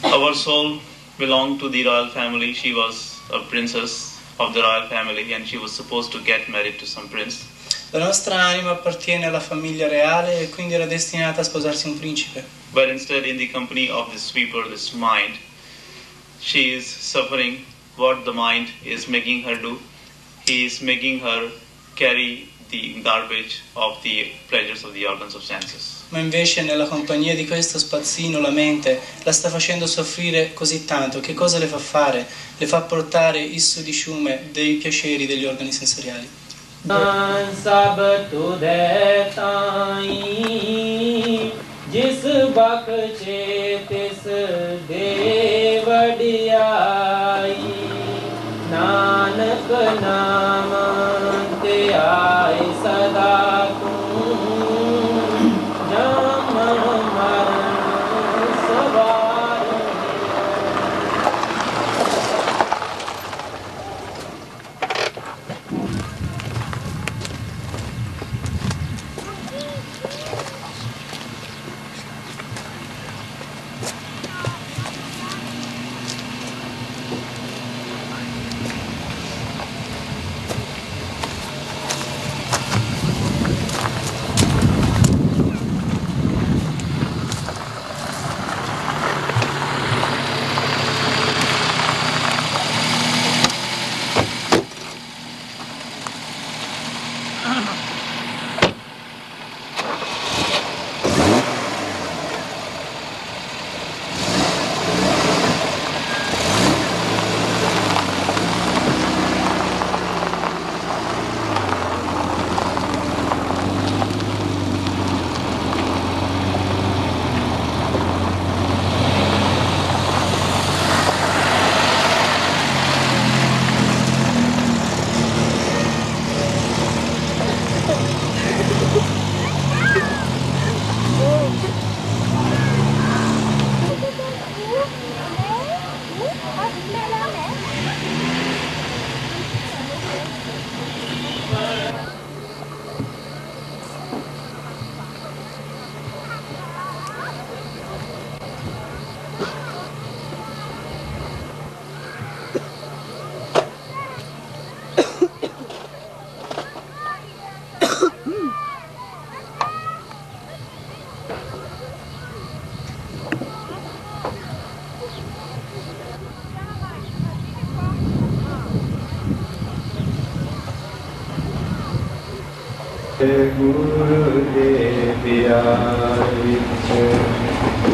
Our soul belonged to the royal family. She was a princess of the royal family and she was supposed to get married to some prince. La nostra anima appartiene alla famiglia reale e quindi era destinata a sposarsi un principe. But instead, in the company of this sweeper, this mind, she is suffering what the mind is making her do. He is making her carry the garbage of the pleasures of the organs of senses. Ma invece nella compagnia di questo spazzino la mente la sta facendo soffrire così tanto. Che cosa le fa fare? Le fa portare il sudiciume dei piaceri degli organi sensoriali. जिस बख्शे तिस दे वडियाई नानक नाम ते आए सदा तू जमन मरण सवार Gurudev Vyar Vichya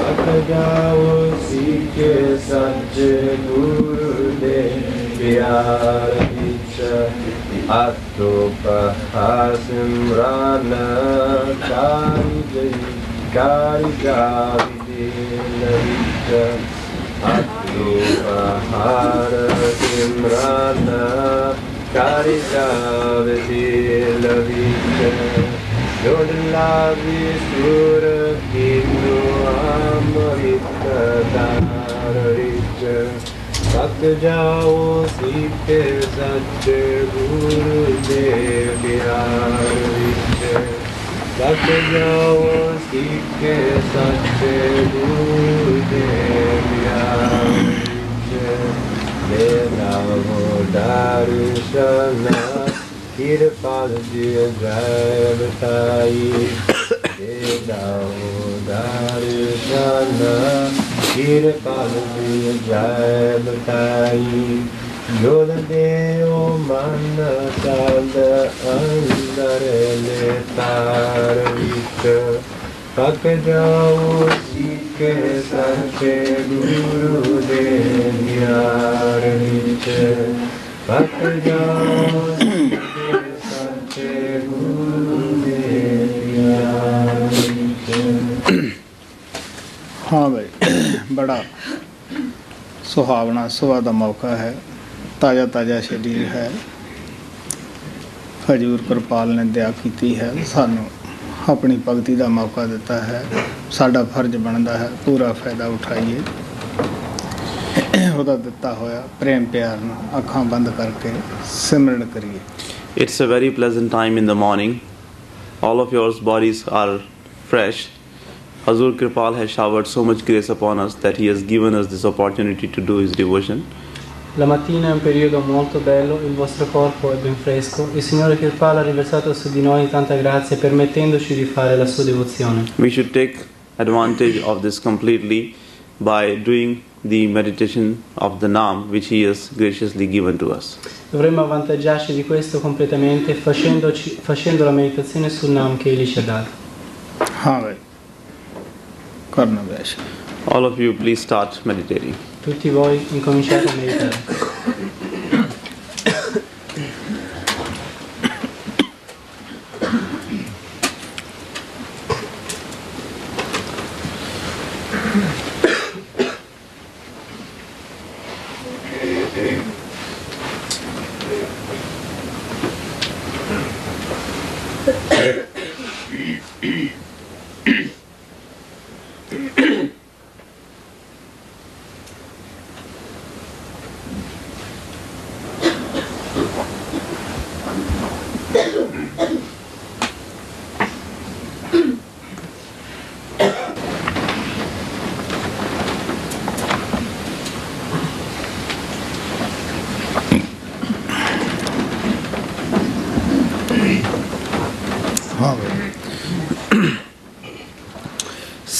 Akajao Sikhe Satche Gurudev Vyar Vichya Attopa Hasimrana Kari Javidena Vichya Attopa Hasimrana Kari Javidena Vichya Yodla Visura Hindu Amrita Dharita Sakjao Sikhe Satche Gurudev Vyarvicha Sakjao Sikhe Satche Gurudev Vyarvicha Lenavo Darshana Kirpal Jai Batai Vedao Darshana Kirpal Jai Batai Yoda Deo Manasada Andare Letar Vita Pakajao Sikhe Satche Guru Devyar Vita Pakajao हाँ भाई बड़ा सुहावना सुबह का मौका है ताज़ा ताज़ा शरीर है हजूर कृपाल ने दया की है सानू अपनी भगती का मौका दिता है साडा फर्ज बनता है पूरा फायदा उठाइए ਉਹਦਾ ਦਿੱਤਾ ਹੋਇਆ ਪ੍ਰੇਮ ਪਿਆਰ ਨਾਲ ਅੱਖਾਂ ਬੰਦ ਕਰਕੇ ਸਿਮਰਨ ਕਰੀਏ It's a very pleasant time in the morning. All of your bodies are fresh. Hazur Kripal has showered so much grace upon us that he has given us this opportunity to do his devotion. La mattina è un periodo molto bello, il vostro corpo è ben fresco, il Signore Kirpala ha riversato su di noi tanta grazia permettendoci di fare la sua devozione. We should take advantage of this completely by doing the meditation of the Naam which He has graciously given to us. Dovremmo avvantaggiarci di questo completamente facendo la meditazione sul Naam che Egli ci ha dato. All of you please start meditating. Tutti voi incominciate a meditare.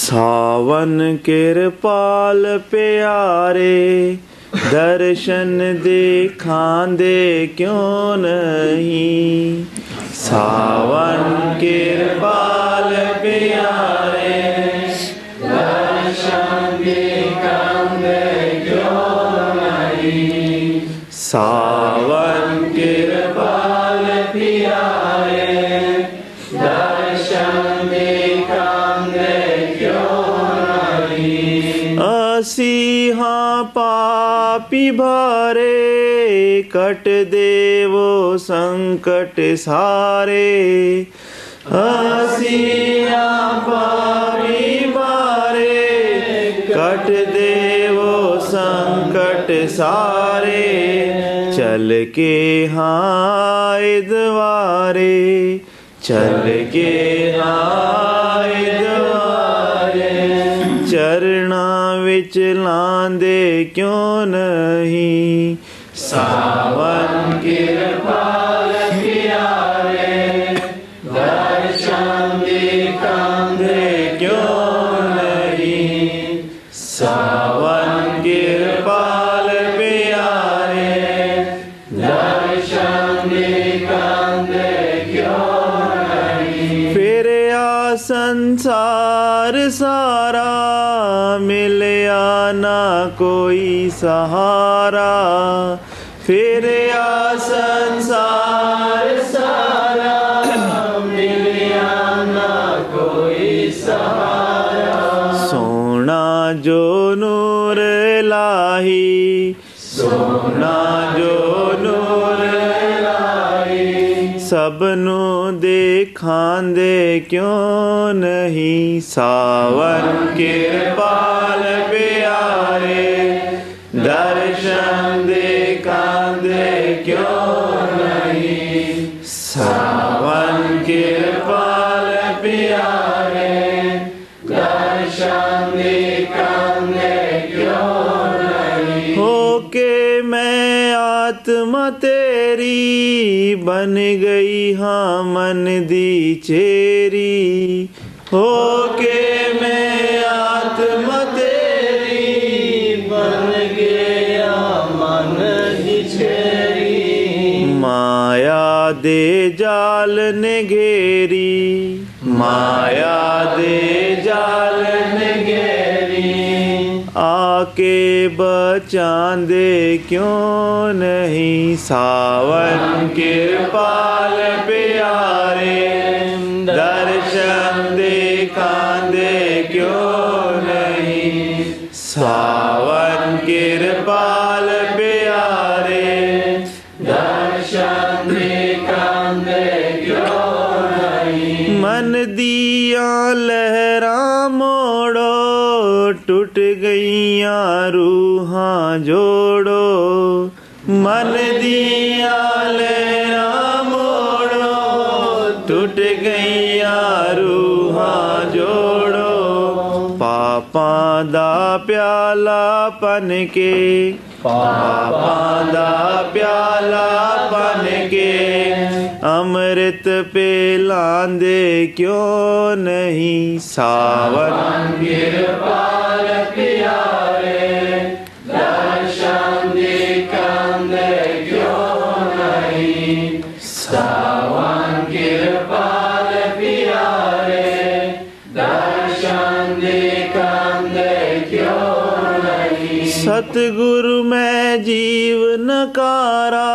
सावन किरपाल प्यारे दर्शन दिखांदे क्यों नहीं सावन किरपाल प्यारे दर्शन दिखांदे क्यों नहीं सावन किरपाल प्यारे दर्शन दिखांदे असी हाँ पापी भारे कट देवो संकट सारे असी हाँ पापी भारे कट देवो संकट सारे चल के हाँ द्वारे चल के हाँ द्वारे चरना विच लांदे क्यों नहीं सावन किरपाल प्यारे दर्शन दिखांदे क्यों नहीं सावन किरपाल प्यारे दर्शन दिखांदे क्यों नहीं फिर आ संसार सारा मिलया ना कोई सहारा फिर आ संसार सारा मिलया ना कोई सहारा सोना जो नूर लाही सोना जो नूर लाही सबनू दिखांदे क्यों नहीं सावन किरपाल प्यारे दर्शन दिखांदे क्यों नहीं सावन किरपाल प्यारे दर्शन दिखांदे क्यों नहीं होके मैं आत्मा तेरी बन गई हाँ मन दी चेरी होके मैं आत्मा तेरी बन गया मन दी चेरी माया दे जाल ने घेरी माया दे जाल ने घेरी आके बचांदे क्यों नहीं सावन किरपाल प्यारे दर्शन दिखांदे क्यों नहीं सावन किरपाल प्यारे दर्शन दिखांदे क्यों नहीं मन दिया लहरा मोड़ो टूट गईया रूहां जोड़ो मन दिया लहरा मोड़ो टूट गईया रूहां जोड़ो पापां दा प्याला पन के ਪਾਪਾਂ ਦਾ ਪਿਆਲਾ ਬਣ ਕੇ ਅੰਮ੍ਰਿਤ ਪਿਲਾਂਦੇ ਕਿਉਂ ਨਹੀਂ। ਸਾਵਨ ਕਿਰਪਾਲ ਪਿਆਰੇ ਦਰਸ਼ਨ ਦਿਖਾਂਦੇ ਕਿਉਂ ਨਹੀਂ। ਸਾਵਨ ਕਿਰਪਾਲ ਪਿਆਰੇ ਦਰਸ਼ਨ ਦਿਖਾਂਦੇ ਕਿਉਂ ਨਹੀਂ। सतगुरु में जीवन कारा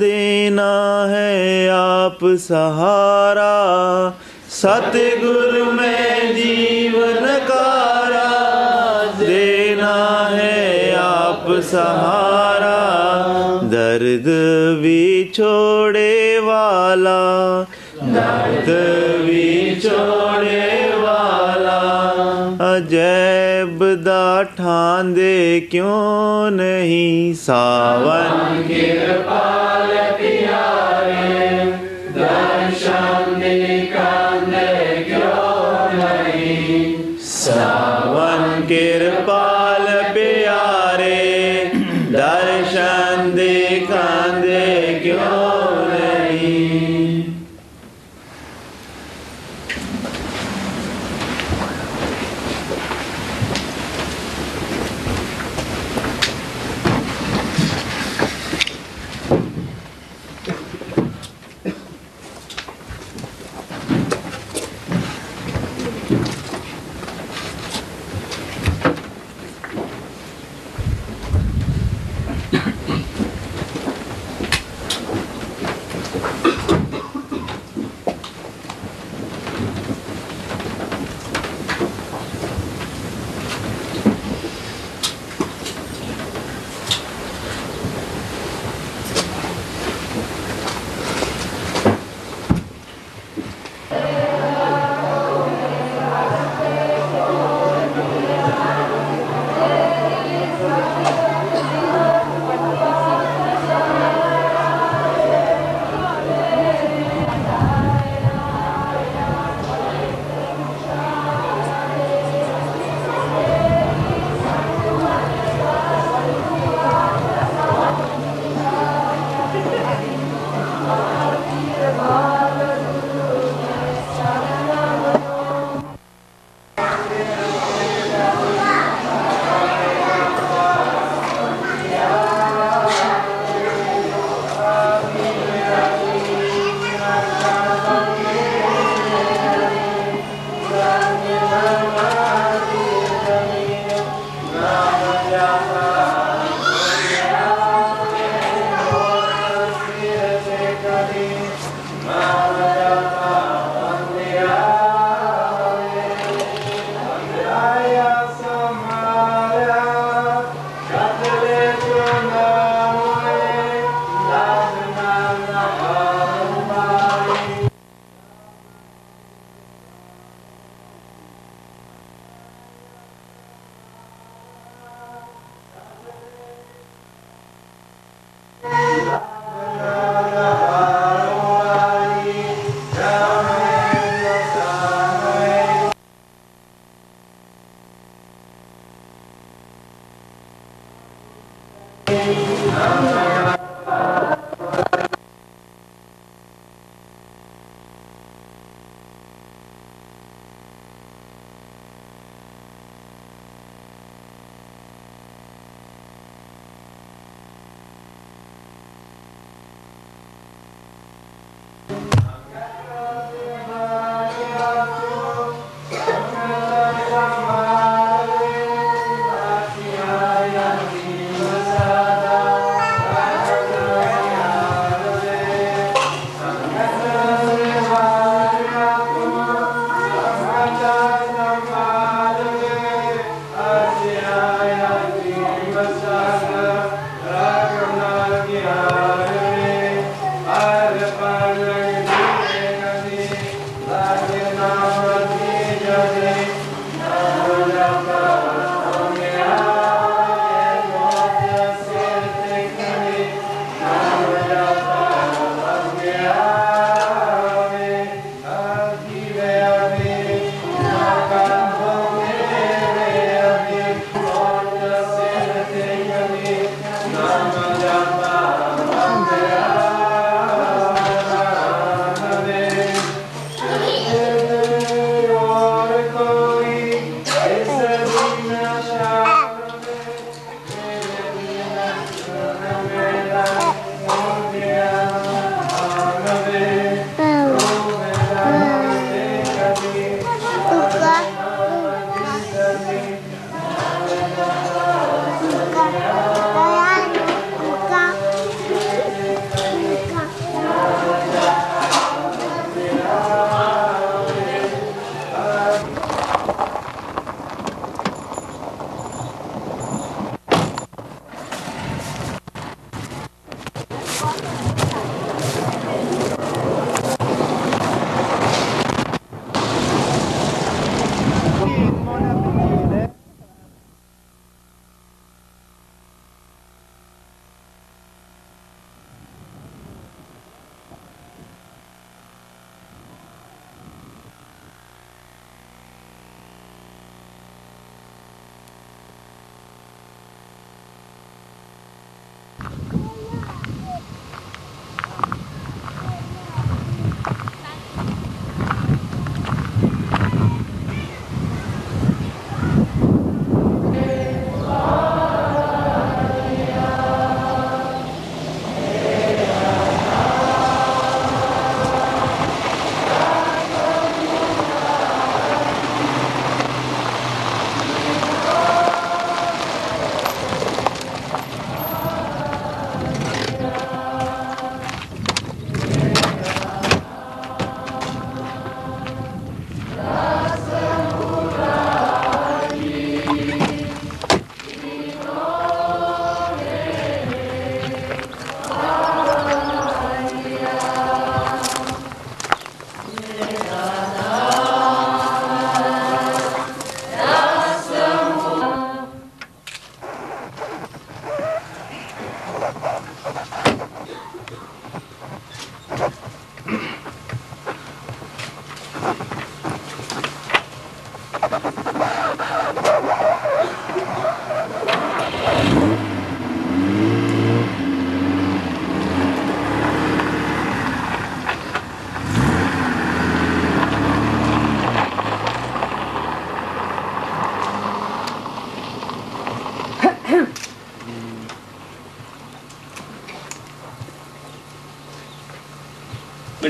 देना है आप सहारा। सतगुरु में जीवन कारा देना है आप सहारा। दर्द भी छोड़े वाला दर्द भी छोड़े वाला अजैब दा ठांदे क्यों नहीं। सावन किरपाल प्यारे दर्शन दिखांदे क्यों नहीं। सावन किरपाल प्यारे दर्शन दिखांदे क्यों नहीं।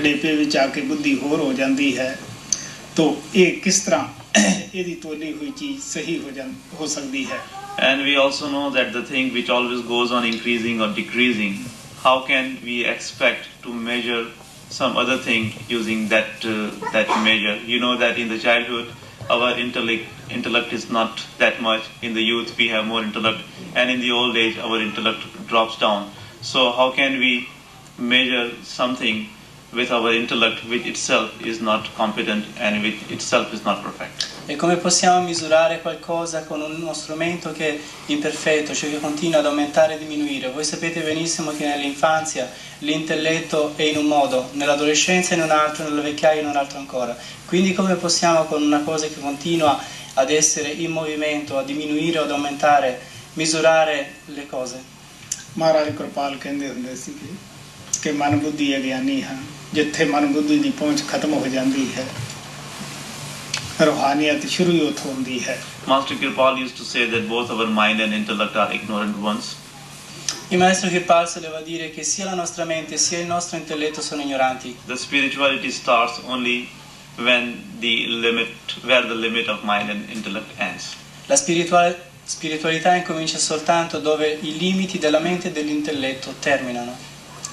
ਵਡੇਪੇ ਵਿੱਚ ਆ ਕੇ ਬੁੱਧੀ ਹੋਰ ਹੋ ਜਾਂਦੀ ਹੈ ਤਾਂ ਇਹ ਕਿਸ ਤਰ੍ਹਾਂ ਇਹਦੀ ਤੋਲੀ ਹੋਈ ਚੀਜ਼ ਸਹੀ ਹੋ ਸਕਦੀ ਹੈ। And we also know that the thing which always goes on increasing or decreasing, how can we expect to measure some other thing using that measure? You know that in the childhood our intellect is not that much. In the youth we have more intellect, and in the old age our intellect drops down. So how can we measure something with our intellect which itself is not competent and which itself is not perfect? E come possiamo misurare qualcosa con uno strumento che è imperfetto, cioè che continua ad aumentare e diminuire? Voi sapete benissimo che nell'infanzia l'intelletto è in un modo, nell'adolescenza in un altro, nella vecchiaia in un altro ancora. Quindi come possiamo con una cosa che continua ad essere in movimento, a diminuire o ad aumentare, misurare le cose? Maharaj Kripal ਕਹਿੰਦੇ ਹੁੰਦੇ ਸੀ ਕਿ ਮਨ ਬੁੱਧੀ ਅਗਿਆਨੀ ਹਨ, ਜਿੱਥੇ ਮਨ ਬੁੱਧੀ ਦੀ ਪਹੁੰਚ ਖਤਮ ਹੋ ਜਾਂਦੀ ਹੈ ਰੂਹਾਨੀਅਤ ਸ਼ੁਰੂ ਹੀ ਉੱਥੋਂ ਹੁੰਦੀ ਹੈ। Master Kirpal used to say that both our mind and intellect are ignorant ones. Il maestro Kirpal soleva dire che sia la nostra mente sia il nostro intelletto sono ignoranti. The spirituality starts only when where the limit of mind and intellect ends. La spiritualità incomincia soltanto dove i limiti della mente e dell'intelletto terminano.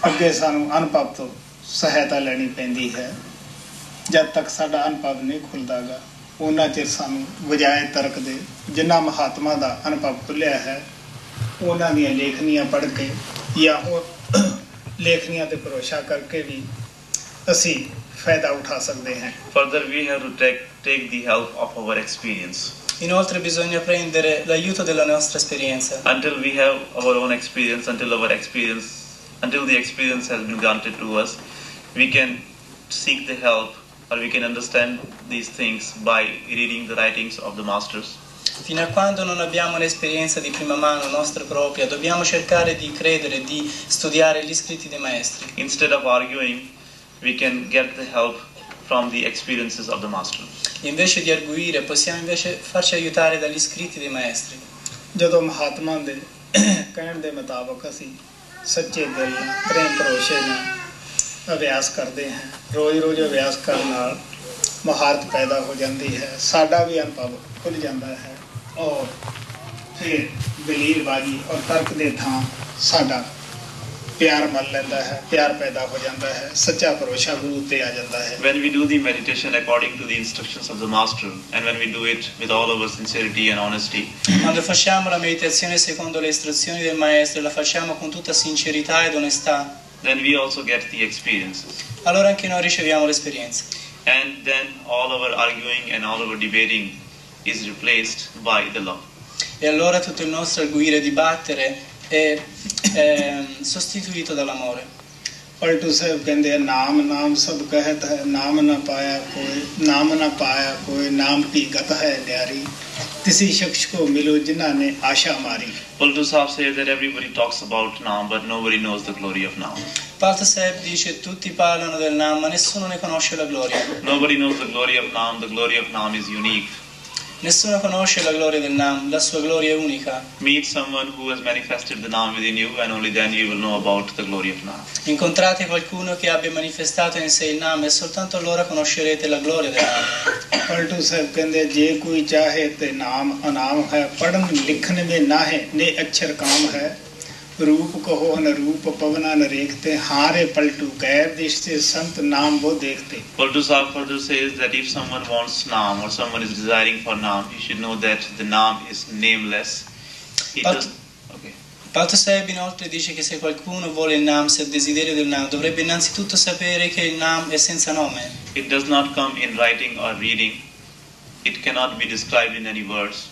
ਅੱਗੇ ਸਾਨੂੰ ਅਨੁਭਵ ਤੋਂ ਸਹਾਇਤਾ ਲੈਣੀ ਪੈਂਦੀ ਹੈ। ਜਦ ਤੱਕ ਸਾਡਾ ਅਨੁਭਵ ਨਹੀਂ ਖੁੱਲਦਾਗਾ ਉਹਨਾਂ ਚਿਰ ਸਾਨੂੰ ਵਜਾਏ ਤਰਕ ਦੇ ਜਿਨ੍ਹਾਂ ਮਹਾਤਮਾ ਦਾ ਅਨੁਭਵ ਖੁੱਲਿਆ ਹੈ ਉਹਨਾਂ ਦੀਆਂ ਲੇਖਨੀਆਂ ਪੜ੍ਹ ਕੇ ਜਾਂ ਉਹ ਲੇਖਨੀਆਂ ਤੇ ਭਰੋਸਾ ਕਰਕੇ ਵੀ ਅਸੀਂ ਫਾਇਦਾ ਉਠਾ ਸਕਦੇ ਹਾਂ। Further we have to take the help of our experience. Inoltre bisogna prendere l'aiuto della nostra esperienza. Until we have our own experience, until the experience has been granted to us, we can seek the help or we can understand these things by reading the writings of the masters. Fino a quando non abbiamo un'esperienza di prima mano nostra propria, dobbiamo cercare di credere, di studiare gli scritti dei maestri. Instead of arguing, we can get the help from the experiences of the master. Invece di arguire, possiamo invece farci aiutare dagli scritti dei maestri. ਜਦੋਂ ਮਹਾਤਮਾ ਦੇ ਕਹਿਣ ਦੇ ਮੁਤਾਬਕ ਅਸੀਂ ਸੱਚੇ ਦਿਲ ਪ੍ਰੇਮ ਭਰੋਸੇ ਨਾਲ ਅਭਿਆਸ ਕਰਦੇ ਹਾਂ ਰੋਜ਼ ਅਭਿਆਸ ਕਰਨ ਨਾਲ ਮਹਾਰਤ ਪੈਦਾ ਹੋ ਜਾਂਦੀ ਹੈ ਸਾਡਾ ਵੀ ਅਨੁਭਵ ਖੁੱਲ੍ਹ ਜਾਂਦਾ ਹੈ ਔਰ ਫਿਰ ਦਲੀਲਬਾਜ਼ੀ ਔਰ ਤਰਕ ਦੇ ਥਾਂ ਸਾਡਾ ਪਿਆਰ ਮੰਨ ਲੈਂਦਾ ਹੈ ਪਿਆਰ ਪੈਦਾ ਹੋ ਜਾਂਦਾ ਹੈ ਸੱਚਾ ਭਰੋਸਾ ਗੁਰੂ ਤੇ ਆ ਜਾਂਦਾ ਹੈ। When we do the meditation according to the instructions of the master and when we do it with all of our sincerity and honesty, quando facciamo la meditazione secondo le istruzioni del maestro e la facciamo con tutta sincerità ed onestà, then we also get the experiences. Allora anche noi riceviamo l'esperienza. And then all our arguing and all our debating is replaced by the love. E allora tutto il nostro arguire e dibattere è sostituito dall'amore. Paltu ਸਾਹਿਬ ਕਹਿੰਦੇ ਨਾਮ ਸਭ ਕਹਿਤ ਹੈ ਨਾਮ ਨਾ ਪਾਇਆ ਕੋਈ ਨਾਮ ਕੀ ਗਤ ਹੈ ਨਿਆਰੀ किसी शख्स को मिलो जिन्होंने आशा मारी। Paltu Sahib says that everybody talks about Naam, but nobody knows the glory of Naam. Paltu Sahib dice tutti parlano del Naam, ma nessuno ne conosce la gloria. Nobody knows the glory of Naam. The glory of Naam is unique. Nessuno conosce la gloria del Naam, la sua gloria è unica. Meet someone who has manifested the Naam within you, and only then you will know about the glory of Naam. Incontrate qualcuno che abbia manifestato in sé il Naam e soltanto allora conoscerete la gloria del Naam. Paltu साहब कहते जे कोई चाहे ते नाम अनाम है पढ़न लिखन में ना है ने अक्षर काम है रूप कहो न रूप पवना न रेखते हारे पलटू गैर देश से संत नाम वो देखते। Paltu Sahib further says that if someone wants Naam or someone is desiring for Naam, you should know that the Naam is nameless. Paltu Sahib inoltre dice che se qualcuno vuole il Naam, se ha desiderio del Naam, dovrebbe innanzitutto sapere che il Naam è senza nome. It does not come in writing or reading. It cannot be described in any words.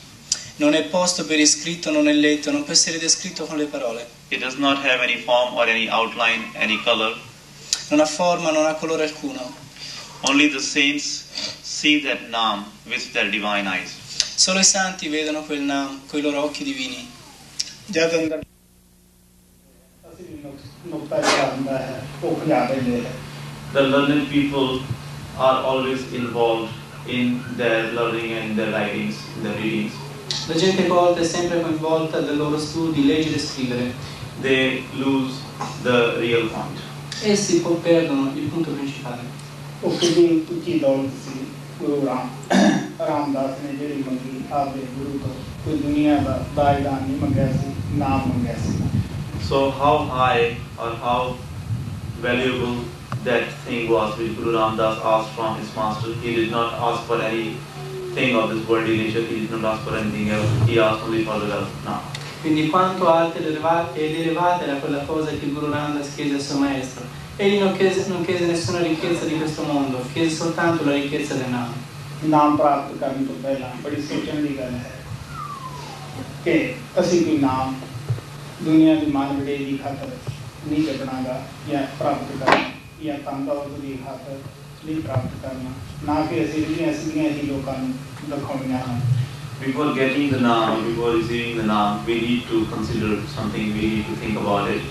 Non è posto per iscritto, non è letto, non può essere descritto con le parole. It does not have any form or any outline, any color. Non ha forma, non ha colore alcuno. Only the saints see that Naam with their divine eyes. Solo i santi vedono quel Naam con i loro occhi divini. जद अंदर असली नुक्ता क्या होता है वो खुलावे ले है। The learned people are always involved in their learning and their writings, in their readings. La gente colta è sempre coinvolta dai loro studi, leggere e scrivere. They lose the real point. essi poi perdono il punto principale. ਉਹ ਕਿੰਨੀ ਉੱਚੀ ਦੌਲਤ ਸੀ ਗੁਰੂ ਰਾਮਦਾਸ ਨੇ ਜਿਹੜੀ ਮੰਗੀ ਆਪਦੇ ਗੁਰੂ ਤੋਂ ਕੋਈ ਦੁਨੀਆ ਦਾ ਦਾਇਦਾਨ ਨਹੀਂ ਮੰਗਿਆ ਸੀ, ਨਾਮ ਮੰਗਿਆ ਸੀ। So how high or how valuable that thing was which Guru Ramdas asked from his master. He did not ask for anything of this worldly nature, he did not ask for anything else, he asked only for the wealth. Now, Quindi quanto alta ed elevata era quella cosa che il Guru Ramdas chiese al suo maestro. Egli non chiese nessuna ricchezza di questo mondo, chiese soltanto la ricchezza del Nam. ਨਾਮ ਪ੍ਰਾਪਤ ਕਰਨ ਤੋਂ ਪਹਿਲਾਂ ਬੜੀ ਸੋਚਣ ਦੀ ਗੱਲ ਹੈ ਕਿ ਅਸੀਂ ਕੋਈ ਨਾਮ ਦੁਨੀਆ ਦੀ ਮਾਨ ਵਡੇਰੀ ਦੀ ਖਾਤਰ ਨਹੀਂ ਜਪਣਾਗਾ ਜਾਂ ਪ੍ਰਾਪਤ ਕਰਨਾ ਜਾਂ ਧਨ ਦੌਲਤ ਦੀ ਖਾਤਰ ਨਹੀਂ ਪ੍ਰਾਪਤ ਕਰਨਾ, ਨਾ ਕਿ ਅਸੀਂ ਜਿਹੜੀਆਂ ਅਸਲੀਆਂ ਹੀ ਲੋਕਾਂ ਨੂੰ ਦਿਖਾਉਣੀਆਂ ਹਨ। before getting the Naam, before receiving the Naam, we need to consider something, we need to think about it.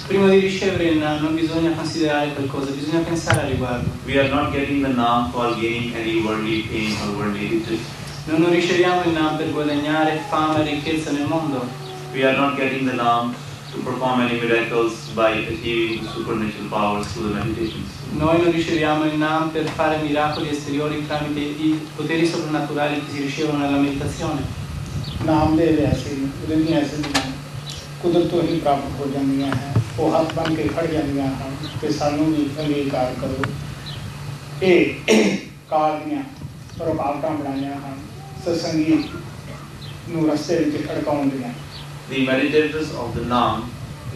Prima di ricevere il Nam non bisogna considerare qualcosa, bisogna pensare al riguardo. We are not getting the Naam for gaining any worldly fame or worldly riches. Noi non riceviamo il Nam per guadagnare fama e ricchezza nel mondo. We are not getting the Naam to perform any miracles by achieving supernatural powers through the meditations. Noi non riceviamo il Nam per fare miracoli esteriori tramite i poteri soprannaturali che si ricevono nella meditazione. ਨਾਮ ਦੇ ਵੈਸੇ ਜਿਹੜੀਆਂ ਅਸਲੀਆਂ ਕੁਦਰਤੋਂ ਹੀ ਪ੍ਰਾਪਤ ਹੋ ਜਾਂਦੀਆਂ ਹੈ, ਉਹ ਹੱਥ ਬਣ ਕੇ ਖੜ ਜਾਂਦੀਆਂ ਹਨ ਕਿ ਸਾਨੂੰ ਵੀ ਅੰਗੀਕਾਰ ਕਰੋ। ਇਹ ਕਾਲ ਦੀਆਂ ਰੁਕਾਵਟਾਂ ਬਣਾਈਆਂ ਹਨ ਸਤਸੰਗੀ ਨੂੰ ਰਸਤੇ ਵਿੱਚ ਅਟਕਾਉਣ ਦੀਆਂ। The meditators of the Naam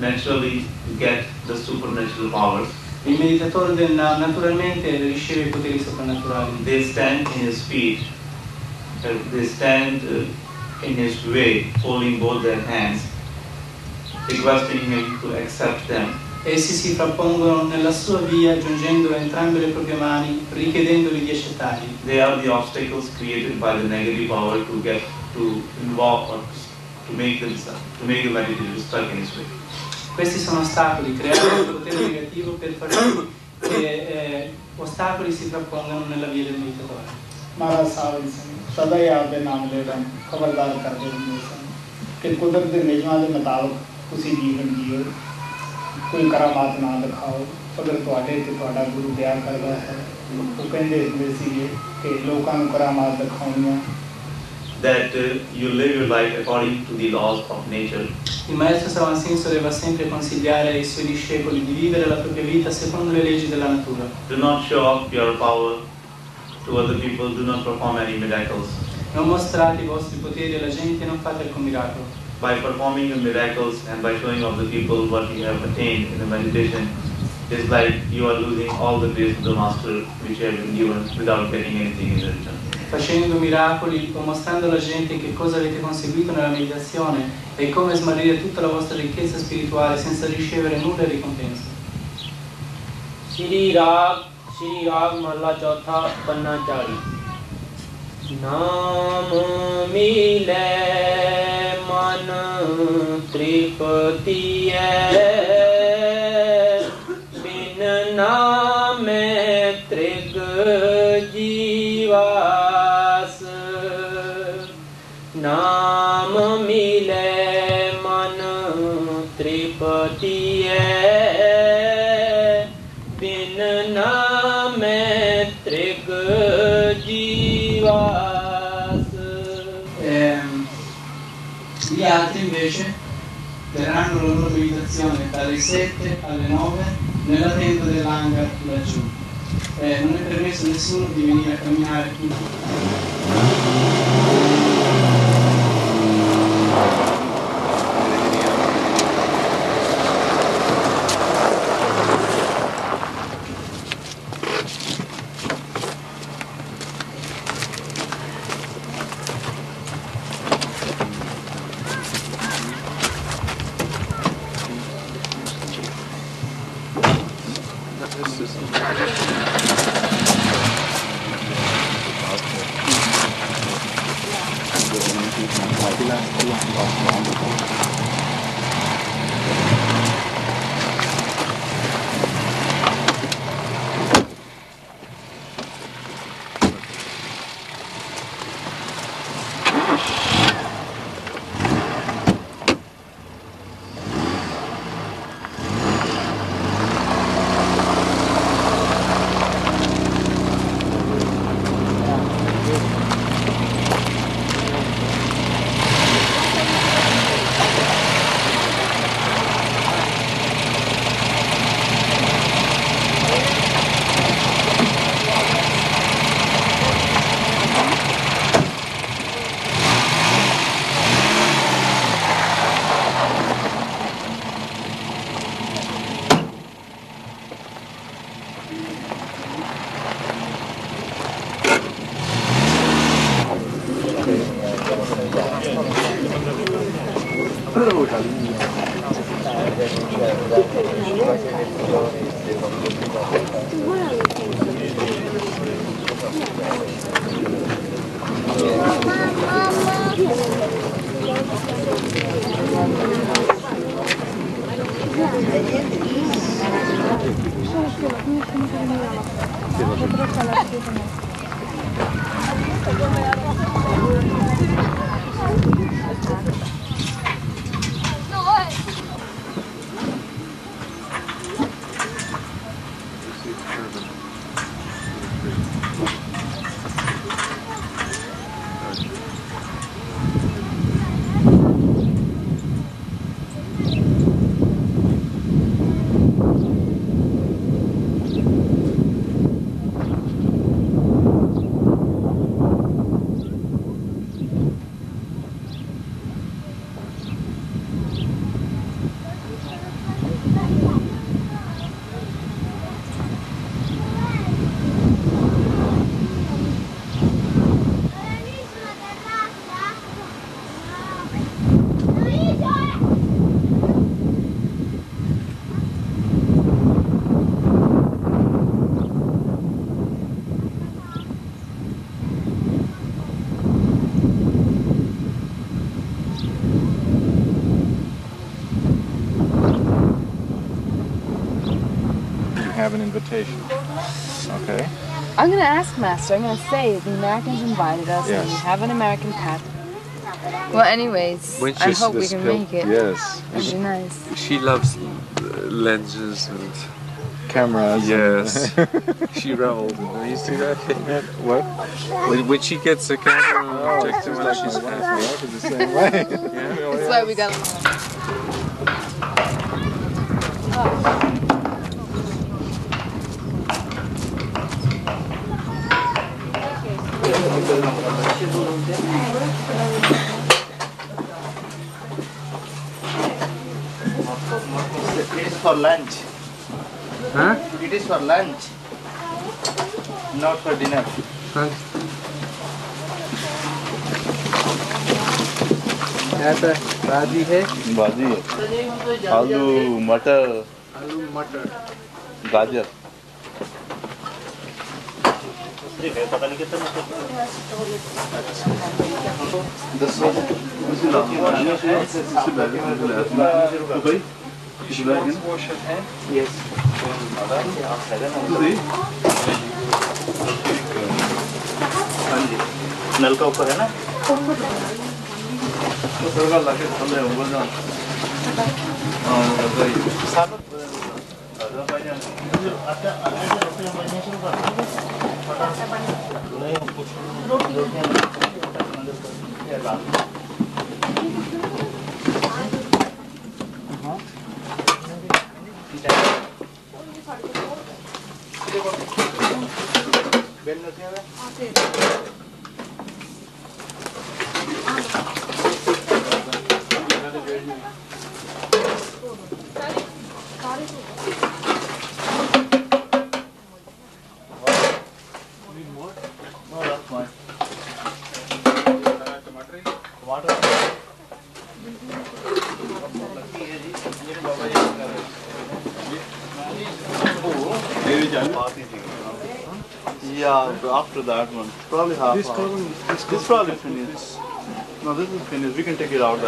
naturally get the supernatural powers. Il meditatore del Nam naturalmente riceve i poteri soprannaturali. They stand in his feet, they stand in his way, holding both their hands, requesting him to accept them. Essi si frappongono nella sua via, giungendo entrambe le proprie mani, richiedendogli di accettarli. They are the obstacles created by the negative power to involve or to make the meditator stuck in his way. Questi sono ostacoli creati dal potere negativo per far sì che ostacoli si frappongano nella via del meditatore. ਮਹਾਰਾਜ ਸਾਹਿਬ ਸਿੰਘ ਸਦਾ ਹੀ ਆਪਦੇ ਨਾਮ ਦੇ ਨਾਲ ਖਬਰਦਾਰ ਕਰਦੇ ਹੁੰਦੇ ਸਨ ਕਿ ਕੁਦਰਤ ਦੇ ਨਿਯਮਾਂ ਦੇ ਮੁਤਾਬਕ ਤੁਸੀਂ ਜੀਵਨ ਜੀਓ, ਕੋਈ ਕਰਾਮਾਤ ਨਾ ਦਿਖਾਓ। ਅਗਰ ਤੁਹਾਡੇ ਤੇ ਤੁਹਾਡਾ ਗੁਰੂ ਦਇਆ ਕਰਦਾ ਹੈ, ਉਹ ਕਹਿੰਦੇ ਹੁੰਦੇ ਸੀਗੇ ਕਿ ਲੋਕਾਂ ਨੂੰ ਕਰਾਮਾਤ ਦਿਖਾਉਣੀਆਂ। That you live your life according to the laws of nature. Il maestro Savan Singh doveva sempre consigliare ai suoi discepoli di vivere la propria vita secondo le leggi della natura. Do not show off your power to other people, do not perform any miracles. Non mostrate i vostri poteri alla gente, non fate alcun miracolo. By performing the miracles and by showing off the people what you have attained in the meditation, it's like you are losing all the grace of the master which you have been given without getting anything in return. Facendo miracoli o mostrando alla gente che cosa avete conseguito nella meditazione è come smarrire tutta la vostra ricchezza spirituale senza ricevere nulla in ricompensa. Shri Rag Mahalla Chautha Panna 40 Naam mile man tripatiye bin naame trig jivas Naam mile man tripatiye bin naame trig jivas. Gli altri invece terranno la loro meditazione dalle 7 alle 9 nella tenda dell'hangar laggiù. Non è permesso a nessuno di venire a camminare qui. Have an invitation. Okay. I'm going to ask Master. I'm going to say the Americans invited us and we have an American pet. Well, anyways, I hope we can make it. Yes. It'd be nice. She loves lenses and cameras. Yes. She reveled in them. You see that? What? When she gets a camera and takes them out, she's happy. My wife is the same way. Yeah. That's why we got It is for lunch. Huh? It is for lunch, not for dinner. क्या था भाजी है आलू मटर गाजर पता नहीं कितना Wash your hand? Yes. नल का ऊपर है ना Yeah, after that one, probably half hour. This probably finished. No, this is finished. We can take it out.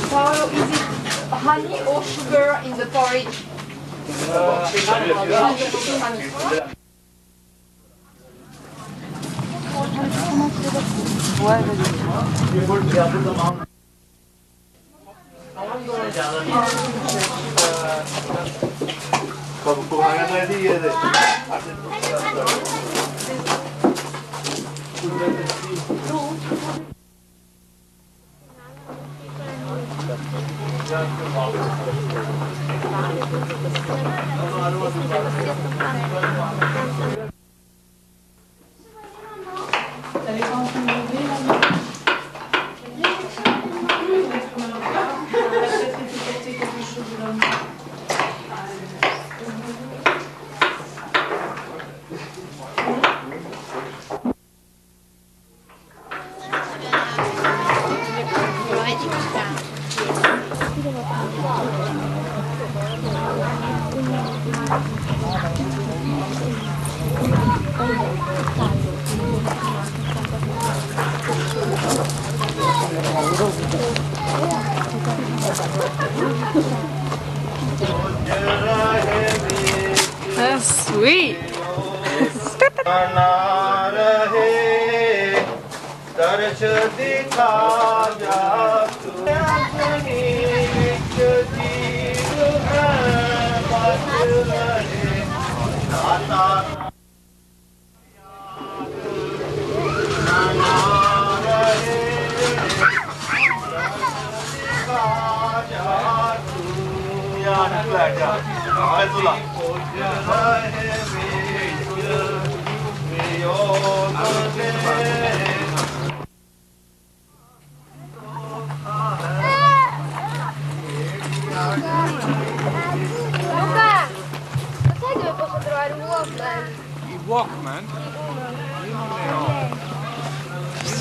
Paolo, is it honey or sugar in the porridge? दर्श दिखा जा तू अपनी विच जीव है बच रहे दाता ना रहे दिखा जा तू यार बैठ जा तुला रहे Luca, lo sai dove posso trovare un Walkman? I Walkman? Io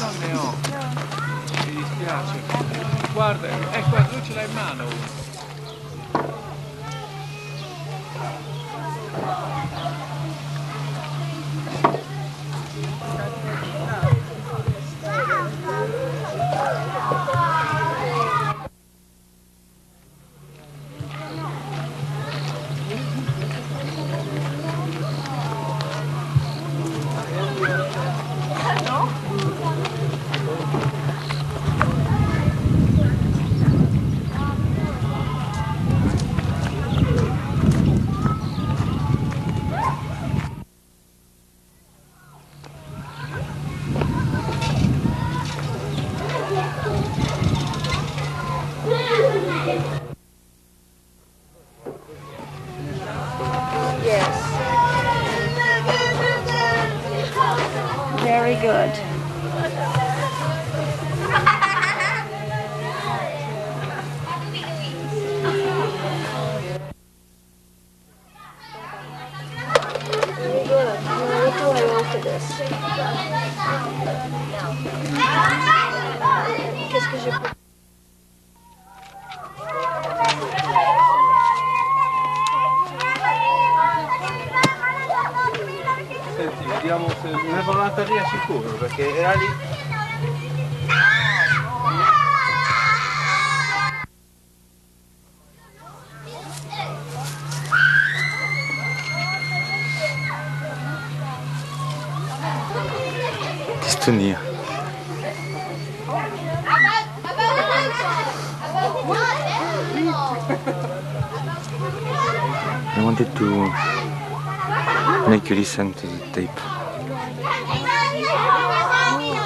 non ne ho. Mi dispiace. Guarda, ecco, lui ce l'ha in mano. Very good. Qu'est-ce que j'ai pris? Senti, vediamo se ne va una lì sicuro, perché era lì. Dystonia. I wanted to make you listen to the tape.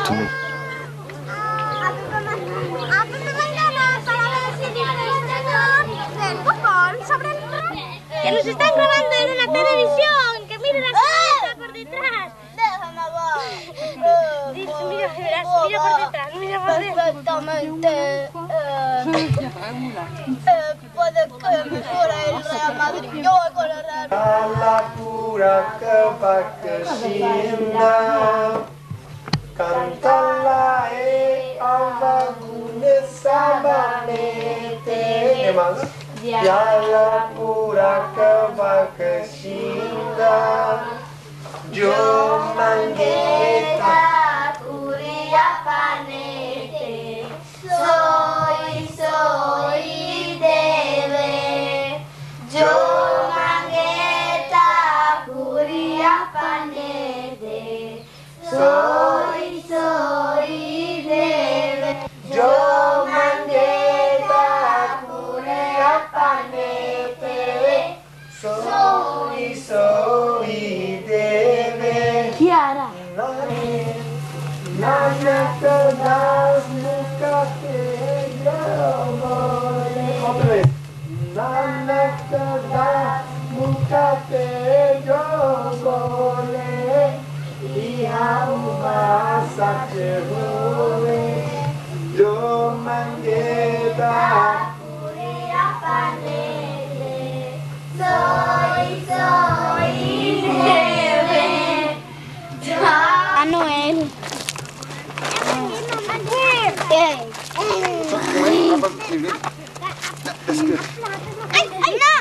To me. Que nos están grabando en una televisión, que miren la cabeza por detrás. Mira, mira por detrás, mira por detrás. Perfectamente. Puede que mejora el Real Madrid. Yo voy con el Real Madrid. La pura kebakasina Cantala e avagune sabanete Mas Yala pura kebakasina Jo manggeta Curia panete. Soy debe. Yo mangueta curia panete. Soy debe. Jo manggeta curia panete Soy debe Chiara. Nana das mukate jomole Nana das mukate jomole Iha ubasa cherole Jo manggeta Curia panete. Soy debe. A Noel. Ay, no!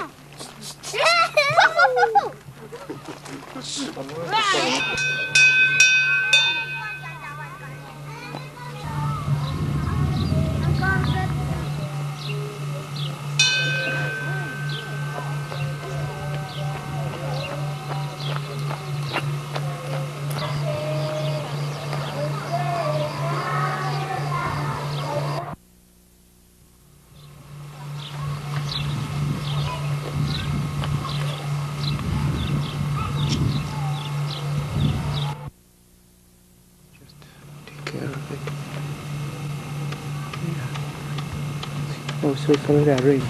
Oh, so it's already arranged.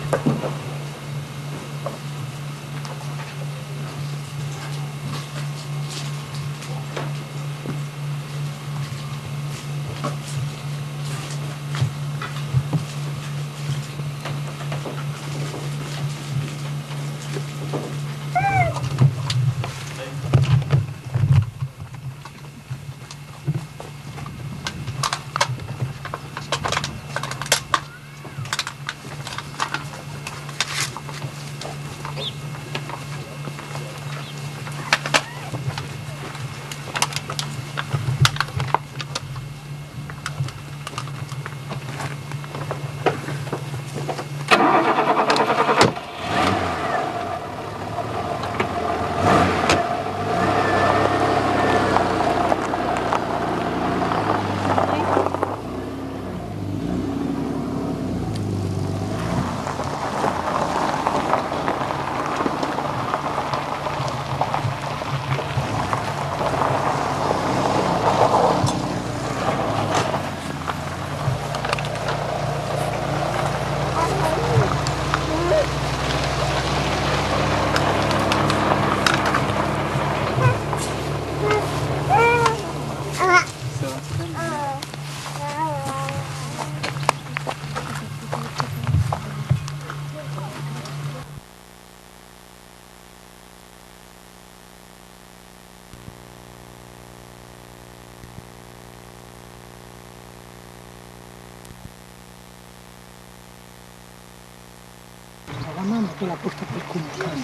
La mamma poi la porta per comunicare.